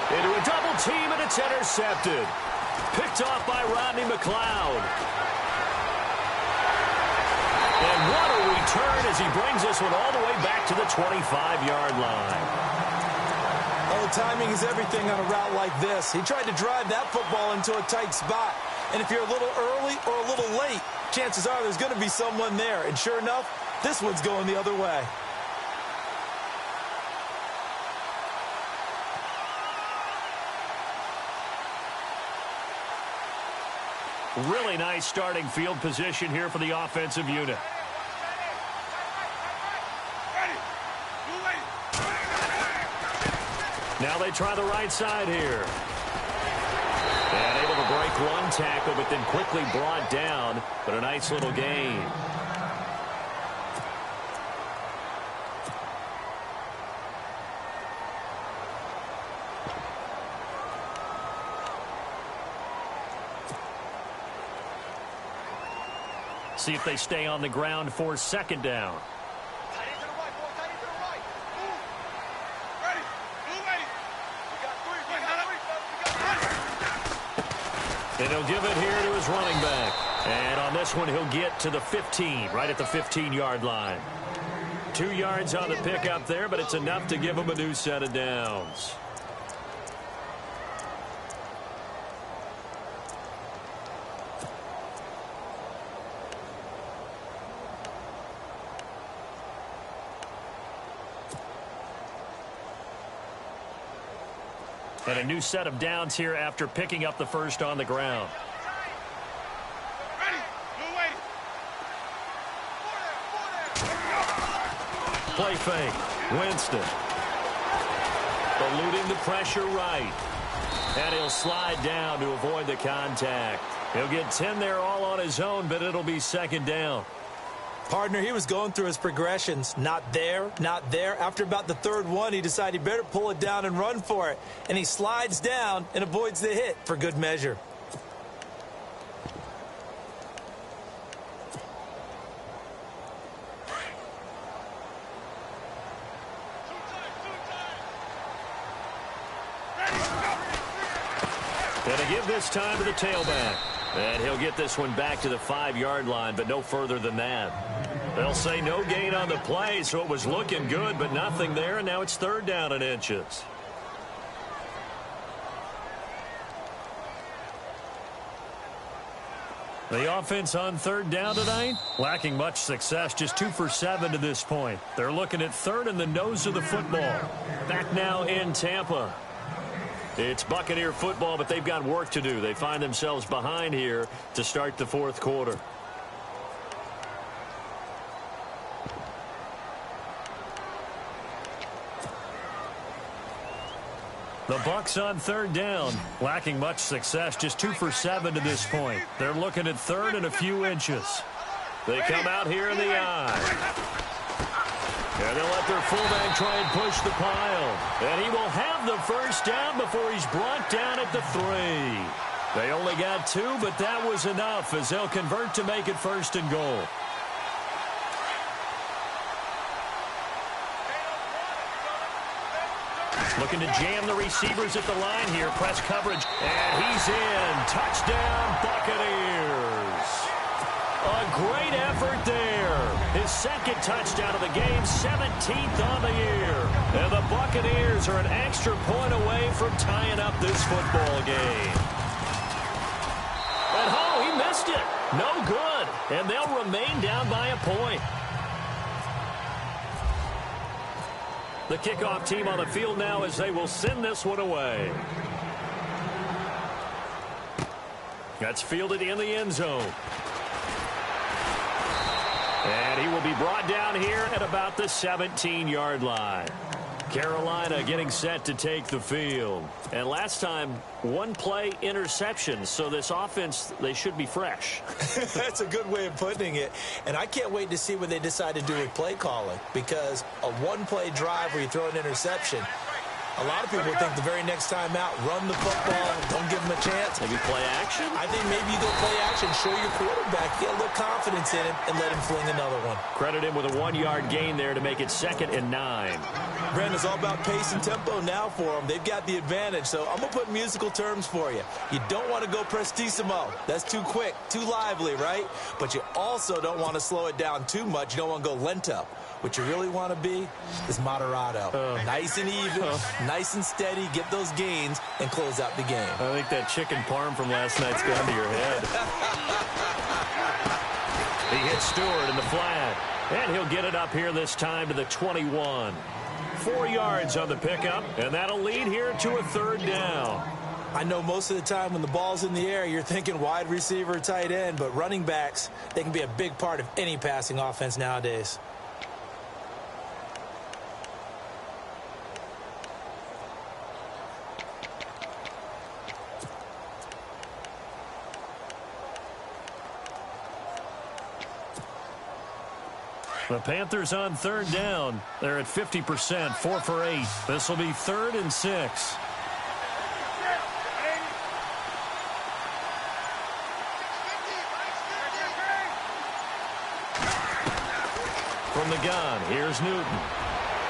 Into a double team, and it's intercepted. Picked off by Rodney McLeod. And what a return as he brings this one all the way back to the 25-yard line. Oh, timing is everything on a route like this. He tried to drive that football into a tight spot. And if you're a little early or a little late, chances are there's going to be someone there. And sure enough, this one's going the other way. Really nice starting field position here for the offensive unit. Now they try the right side here. And able to break one tackle, but then quickly brought down. But a nice little gain. See if they stay on the ground for 2nd down. And he'll give it here to his running back. And on this one, he'll get to the 15, right at the 15-yard line. 2 yards on the pickup there, but it's enough to give him a new set of downs. And a new set of downs here after picking up the first on the ground. Play fake. Winston. Eluding the pressure right. And he'll slide down to avoid the contact. He'll get 10 there all on his own, but it'll be 2nd down. Partner, he was going through his progressions. Not there, not there. After about the 3rd one, he decided he better pull it down and run for it. And he slides down and avoids the hit for good measure. And to give this time to the tailback. And he'll get this one back to the 5-yard line, but no further than that. They'll say no gain on the play, so it was looking good, but nothing there, and now it's 3rd down and inches. The offense on 3rd down tonight, lacking much success, just 2 for 7 to this point. They're looking at 3rd and the nose of the football. Back now in Tampa. It's Buccaneer football, but they've got work to do. They find themselves behind here to start the 4th quarter. The Bucs on 3rd down, lacking much success, just 2 for 7 to this point. They're looking at 3rd and a few inches. They come out here in the eye. And they'll let their fullback try and push the pile. And he will have the first down before he's brought down at the 3. They only got 2, but that was enough as they'll convert to make it 1st and goal. Looking to jam the receivers at the line here. Press coverage. And he's in. Touchdown, Buccaneers. A great effort there. His second touchdown of the game, 17th on the year. And the Buccaneers are an extra point away from tying up this football game. And he missed it. No good. And they'll remain down by a point. The kickoff team on the field now as they will send this one away. That's fielded in the end zone. And he will be brought down here at about the 17-yard line. Carolina getting set to take the field. And last time, one play interception. So this offense, they should be fresh. That's a good way of putting it. And I can't wait to see what they decide to do with play calling. Because a one-play drive where you throw an interception, a lot of people think the very next time out, run the football, don't give them a chance. Maybe play action? I think maybe you go play action, show your quarterback, get a little confidence in him, and let him fling another one. Credit him with a 1-yard gain there to make it 2nd and 9. Brandon, it's all about pace and tempo now for them. They've got the advantage, so I'm going to put musical terms for you. You don't want to go prestissimo. That's too quick, too lively, right? But you also don't want to slow it down too much. You don't want to go lento. What you really want to be is moderato. Nice and even, nice and steady, get those gains, and close out the game. I think that chicken parm from last night's gone to your head. He hits Stewart in the flat, and he'll get it up here this time to the 21. 4 yards on the pickup, and that'll lead here to a 3rd down. I know most of the time when the ball's in the air, you're thinking wide receiver, tight end, but running backs, they can be a big part of any passing offense nowadays. The Panthers on 3rd down. They're at 50%, 4 for 8. This will be 3rd and 6. From the gun, here's Newton.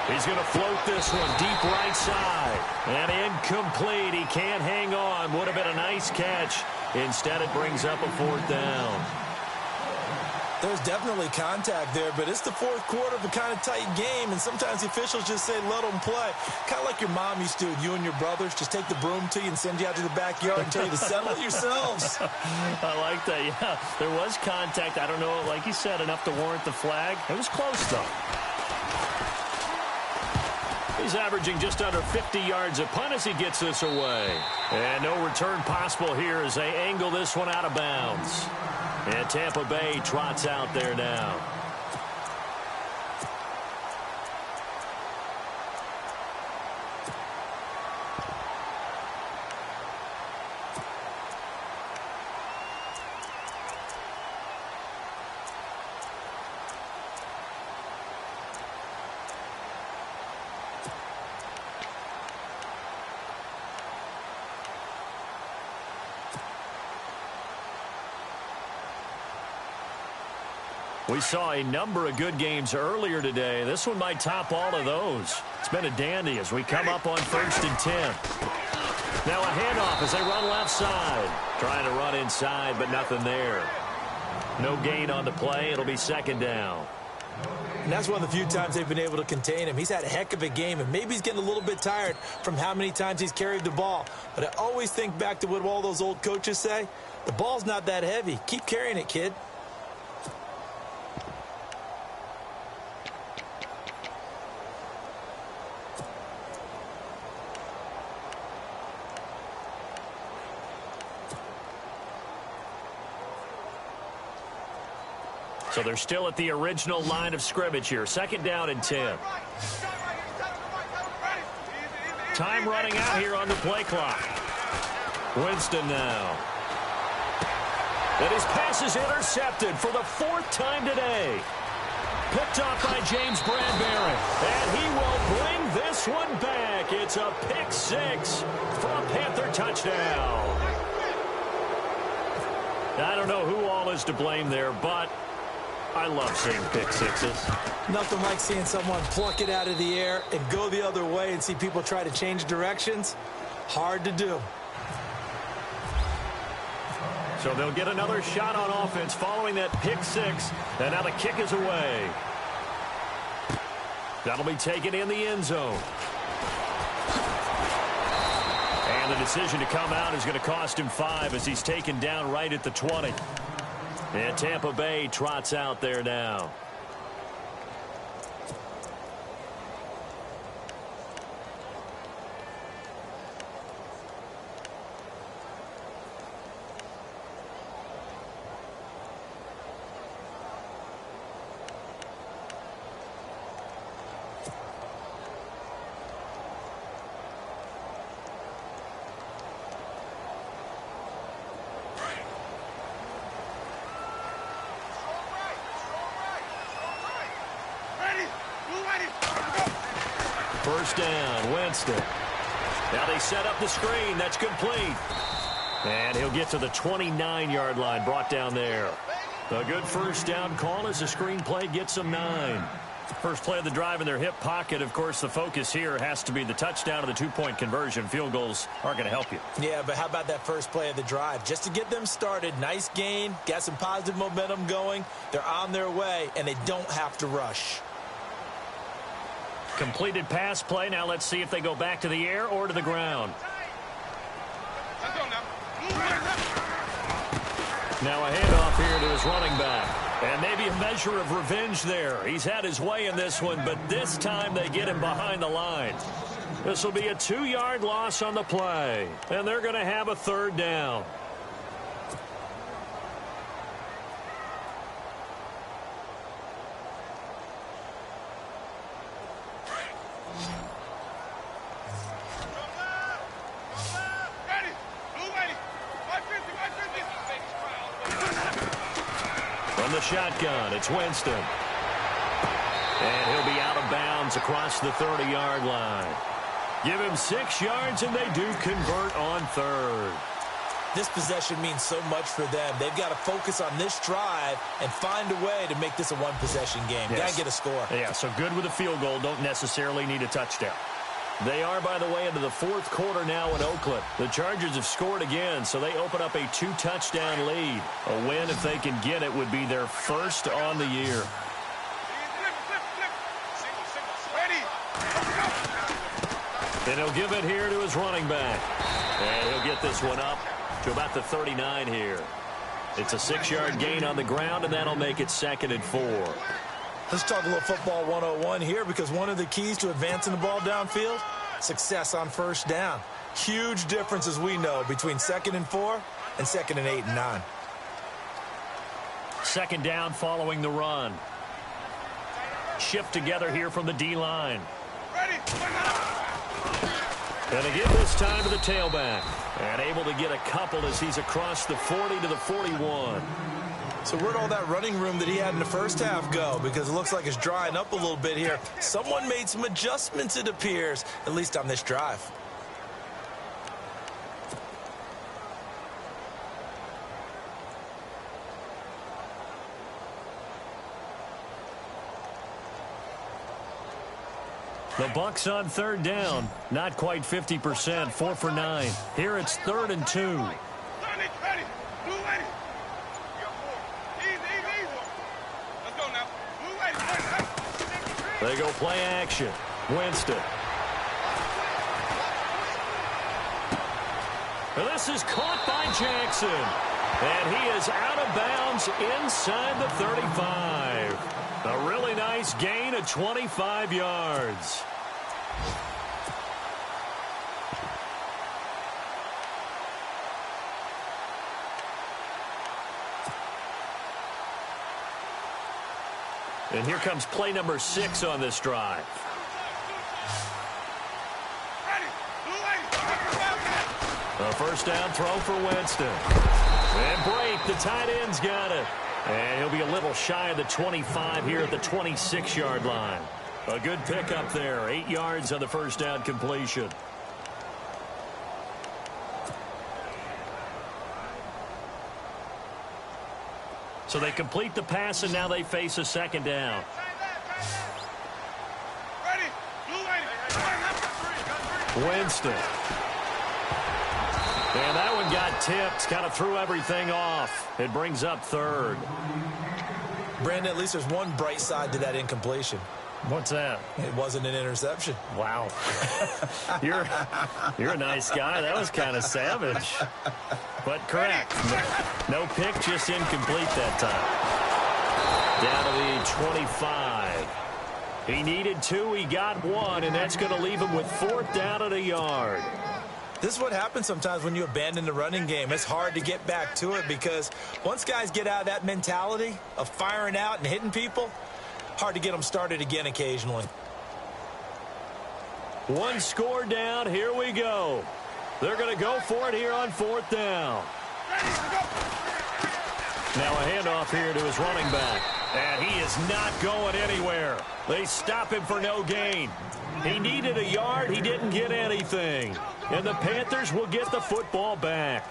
He's going to float this one deep right side. And incomplete. He can't hang on. Would have been a nice catch. Instead, it brings up a 4th down. There's definitely contact there, but it's the 4th quarter of a kind of tight game, and sometimes the officials just say, let them play. Kind of like your mom used to with you and your brothers. Just take the broom to you and send you out to the backyard and tell you to settle it yourselves. I like that, yeah. There was contact. I don't know, like you said, enough to warrant the flag. It was close, though. He's averaging just under 50 yards a punt as he gets this away. And no return possible here as they angle this one out of bounds. And Tampa Bay trots out there now. We saw a number of good games earlier today. This one might top all of those. It's been a dandy as we come up on 1st and 10. Now a handoff as they run left side. Trying to run inside, but nothing there. No gain on the play. It'll be 2nd down. And that's one of the few times they've been able to contain him. He's had a heck of a game, and maybe he's getting a little bit tired from how many times he's carried the ball. But I always think back to what all those old coaches say. The ball's not that heavy. Keep carrying it, kid. So they're still at the original line of scrimmage here. 2nd down and 10. Time running out here on the play clock. Winston now. And his pass is intercepted for the 4th time today. Picked off by James Bradbury. And he will bring this one back. It's a pick 6 for a Panther touchdown. I don't know who all is to blame there, but I love seeing pick sixes. Nothing like seeing someone pluck it out of the air and go the other way and see people try to change directions. Hard to do. So they'll get another shot on offense following that pick six. And now the kick is away. That'll be taken in the end zone. And the decision to come out is going to cost him 5 as he's taken down right at the 20. And Tampa Bay trots out there now. First down, Winston. Now they set up the screen. That's complete. And he'll get to the 29-yard line, brought down there. A good first down call as the screen play gets him 9. First play of the drive in their hip pocket. Of course, the focus here has to be the touchdown or the two-point conversion. Field goals aren't going to help you. Yeah, but how about that first play of the drive? Just to get them started, nice gain, got some positive momentum going. They're on their way, and they don't have to rush. Completed pass play. Now let's see if they go back to the air or to the ground. Now a handoff here to his running back. And maybe a measure of revenge there. He's had his way in this one, but this time they get him behind the line. This will be a 2-yard loss on the play. And they're going to have a third down. From the shotgun, it's Winston. And he'll be out of bounds across the 30-yard line. Give him 6 yards, and they do convert on third. This possession means so much for them. They've got to focus on this drive and find a way to make this a one-possession game. Yes. Got to get a score. Yeah, so good with a field goal. Don't necessarily need a touchdown. They are, by the way, into the fourth quarter now in Oakland. The Chargers have scored again, so they open up a 2-touchdown lead. A win, if they can get it, would be their first on the year. And he'll give it here to his running back. And he'll get this one up to about the 39 here. It's a 6-yard gain on the ground, and that'll make it 2nd and 4. Let's talk a little football 101 here, because one of the keys to advancing the ball downfield, success on first down. Huge difference, as we know, between 2nd and 4 and 2nd and 8 and 9. Second down following the run. Shift together here from the D-line. And again this time to the tailback. And able to get a couple as he's across the 40 to the 41. So where'd all that running room that he had in the first half go? Because it looks like it's drying up a little bit here. Someone made some adjustments, it appears, at least on this drive. The Bucs on third down. Not quite 50%. 4 for 9. Here it's 3rd and 2. They go play action. Winston. And this is caught by Jackson. And he is out of bounds inside the 35. A really nice gain of 25 yards. And here comes play number 6 on this drive. A first down throw for Winston. And break, the tight end's got it. And he'll be a little shy of the 25 here at the 26-yard line. A good pickup there. 8 yards on the first down completion. So they complete the pass, and now they face a second down. Winston. And that one got tipped, kind of threw everything off. It brings up third. Brandon, at least there's one bright side to that incompletion. What's that? It wasn't an interception. Wow. You're a nice guy. That was kind of savage. But correct. No pick, just incomplete that time. Down to the 25. He needed 2. He got 1, and that's going to leave him with 4th down at a yard. This is what happens sometimes when you abandon the running game. It's hard to get back to it because once guys get out of that mentality of firing out and hitting people, hard to get them started again occasionally. 1 score down. Here we go. They're going to go for it here on 4th down. Now a handoff here to his running back. And he is not going anywhere. They stop him for no gain. He needed a yard. He didn't get anything. And the Panthers will get the football back.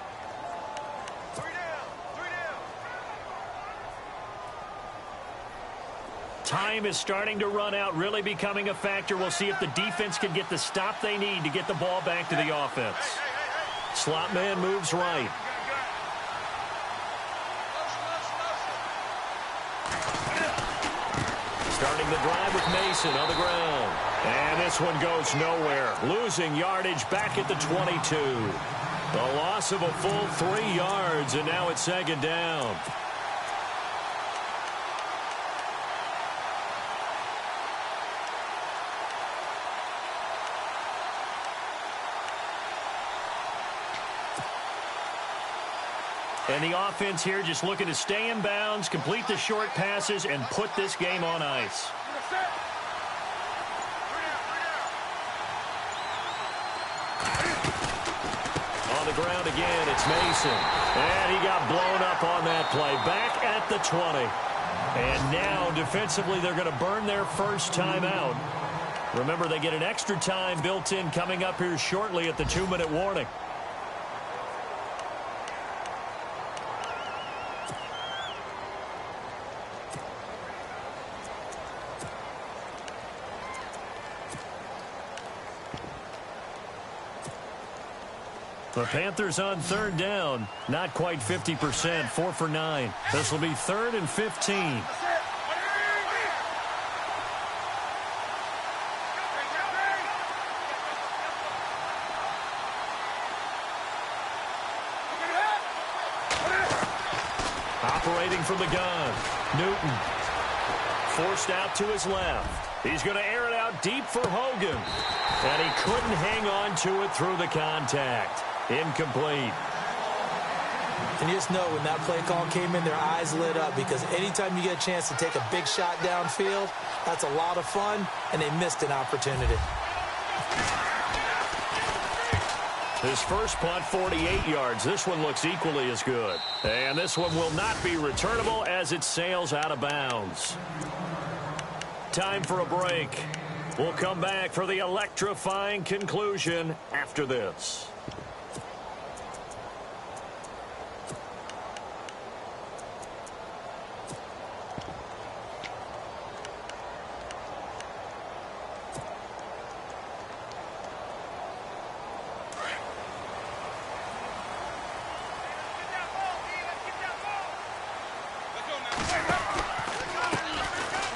Time is starting to run out, really becoming a factor. We'll see if the defense can get the stop they need to get the ball back to the offense. Slot man moves right. Starting the drive with Mason on the ground. And this one goes nowhere. Losing yardage back at the 22. A loss of a full 3 yards, and now it's 2nd down. And the offense here just looking to stay in bounds, complete the short passes, and put this game on ice. On the ground again, it's Mason. And he got blown up on that play. Back at the 20. And now, defensively, they're going to burn their first time out. Remember, they get an extra time built in coming up here shortly at the 2-minute warning. The Panthers on 3rd down. Not quite 50%. 4 for 9. This will be 3rd and 15. Operating from the gun. Newton. Forced out to his left. He's going to air it out deep for Hogan. And he couldn't hang on to it through the contact. Incomplete. And you just know when that play call came in, their eyes lit up because anytime you get a chance to take a big shot downfield, that's a lot of fun, and they missed an opportunity. His first punt, 48 yards. This one looks equally as good. And this one will not be returnable as it sails out of bounds. Time for a break. We'll come back for the electrifying conclusion after this.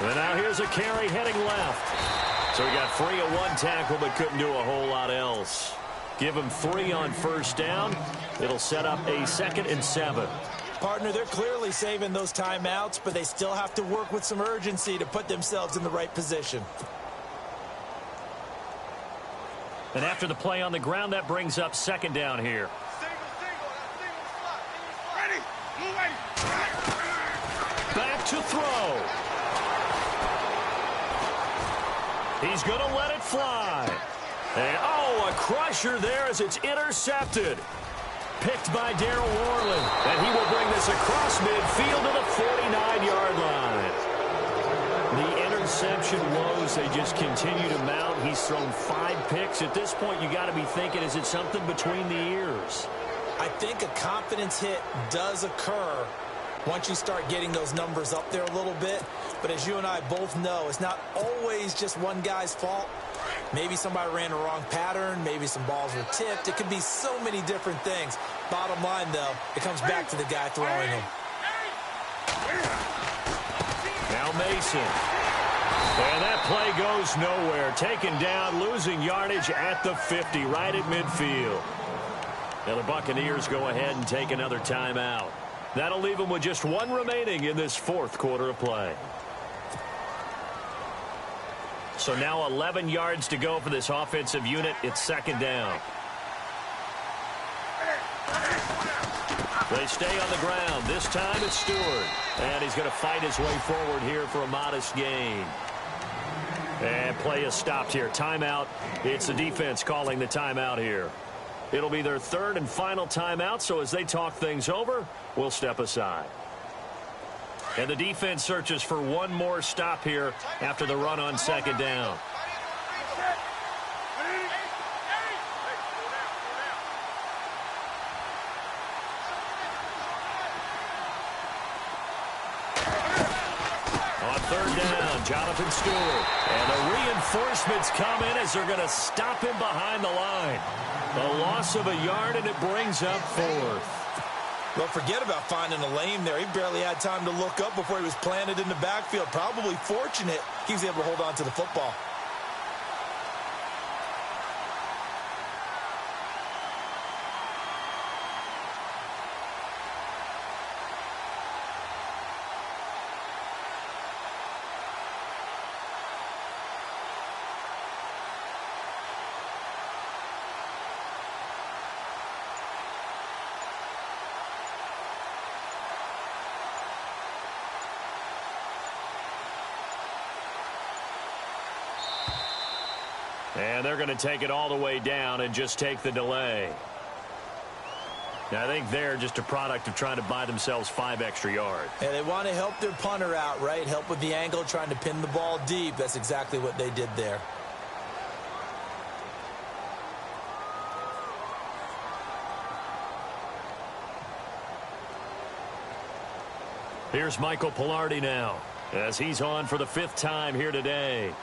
And now here's a carry heading left. So he got free of 1 tackle but couldn't do a whole lot else. Give him 3 on first down. It'll set up a 2nd and 7. Partner, they're clearly saving those timeouts, but they still have to work with some urgency to put themselves in the right position. And after the play on the ground, that brings up 2nd down here. Back to throw. He's going to let it fly. And, oh, a crusher there as it's intercepted. Picked by Darryl Worley. And he will bring this across midfield to the 49-yard line. The interception woes, they just continue to mount. He's thrown 5 picks. At this point, you got to be thinking, is it something between the ears? I think a confidence hit does occur once you start getting those numbers up there a little bit. But as you and I both know, it's not always just one guy's fault. Maybe somebody ran a wrong pattern. Maybe some balls were tipped. It could be so many different things. Bottom line, though, it comes back to the guy throwing them. Now Mason. And that play goes nowhere. Taken down, losing yardage at the 50, right at midfield. Now the Buccaneers go ahead and take another timeout. That'll leave them with just one remaining in this fourth quarter of play. So now 11 yards to go for this offensive unit. It's second down. They stay on the ground. This time it's Stewart. And he's going to fight his way forward here for a modest gain. And play is stopped here. Timeout. It's the defense calling the timeout here. It'll be their third and final timeout, so as they talk things over, we'll step aside. And the defense searches for one more stop here after the run on second down. On third down, Jonathan Stewart. And the reinforcements come in as they're going to stop him behind the line. A loss of a yard, and it brings up fourth. Well, forget about finding a lane there. He barely had time to look up before he was planted in the backfield. Probably fortunate he was able to hold on to the football. And they're going to take it all the way down and just take the delay. Now, I think they're just a product of trying to buy themselves 5 extra yards. And they want to help their punter out, right? Help with the angle, trying to pin the ball deep. That's exactly what they did there. Here's Michael Pilardi now, as he's on for the 5th time here today.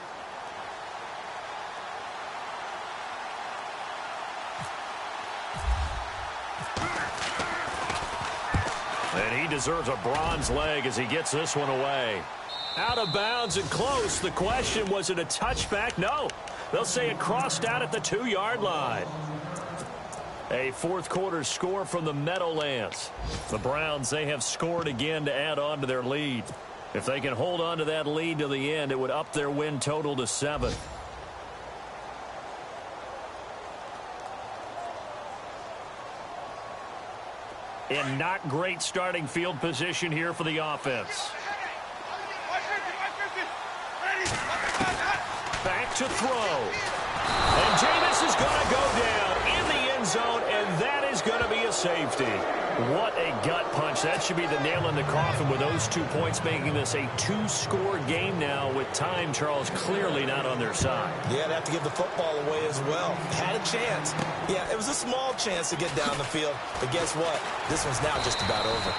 And he deserves a bronze leg as he gets this one away. Out of bounds and close. The question, was it a touchback? No. They'll say it crossed out at the 2-yard line. A fourth quarter score from the Meadowlands. The Browns, they have scored again to add on to their lead. If they can hold on to that lead to the end, it would up their win total to 7. In not great starting field position here for the offense. Back to throw. And Jameis is going to go down in the end zone, and that is going to be a safety. What a gut punch. That should be the nail in the coffin with those 2 points, making this a 2-score game now with time, Charles, clearly not on their side. Yeah, they have to give the football away as well. Had a chance. Yeah, it was a small chance to get down the field. But guess what? This one's now just about over.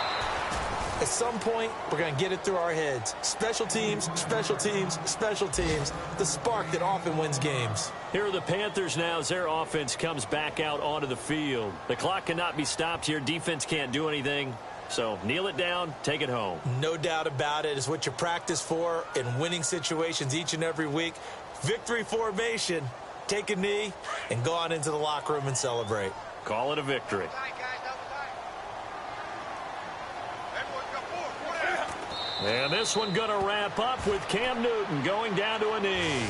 At some point, we're going to get it through our heads. Special teams, special teams, special teams. The spark that often wins games. Here are the Panthers now as their offense comes back out onto the field. The clock cannot be stopped here. Defense can't do anything. So kneel it down, take it home. No doubt about it. It's what you practice for in winning situations each and every week. Victory formation. Take a knee and go on into the locker room and celebrate. Call it a victory. And this one going to wrap up with Cam Newton going down to a knee.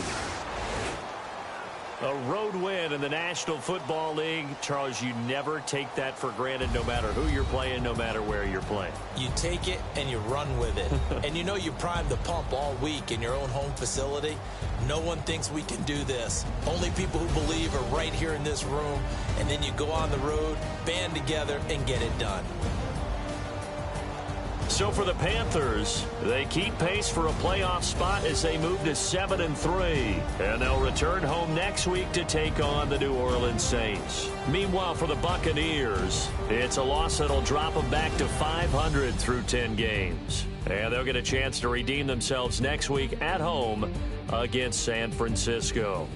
A road win in the National Football League. Charles, you never take that for granted no matter who you're playing, no matter where you're playing. You take it and you run with it. And you know you primed the pump all week in your own home facility. No one thinks we can do this. Only people who believe are right here in this room. And then you go on the road, band together, and get it done. So for the Panthers, they keep pace for a playoff spot as they move to 7-3. And they'll return home next week to take on the New Orleans Saints. Meanwhile, for the Buccaneers, it's a loss that'll drop them back to 500 through 10 games. And they'll get a chance to redeem themselves next week at home against San Francisco.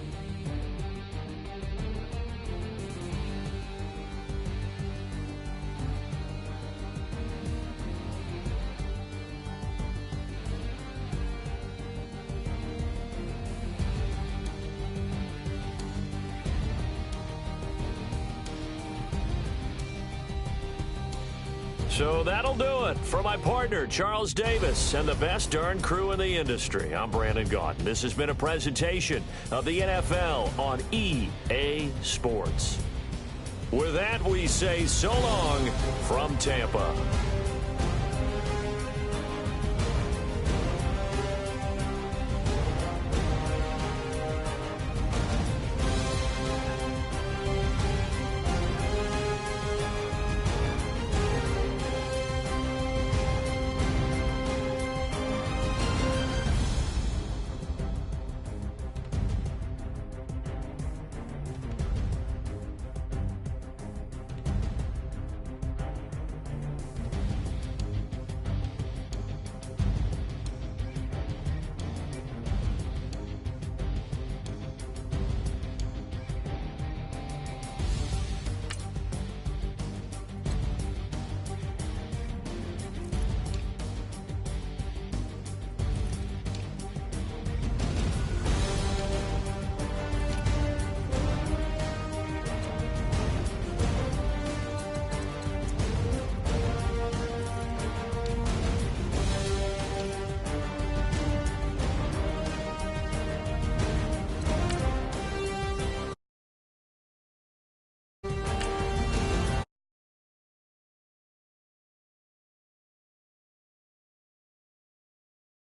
So that'll do it. For my partner, Charles Davis, and the best darn crew in the industry, I'm Brandon Gaudin. This has been a presentation of the NFL on EA Sports. With that, we say so long from Tampa.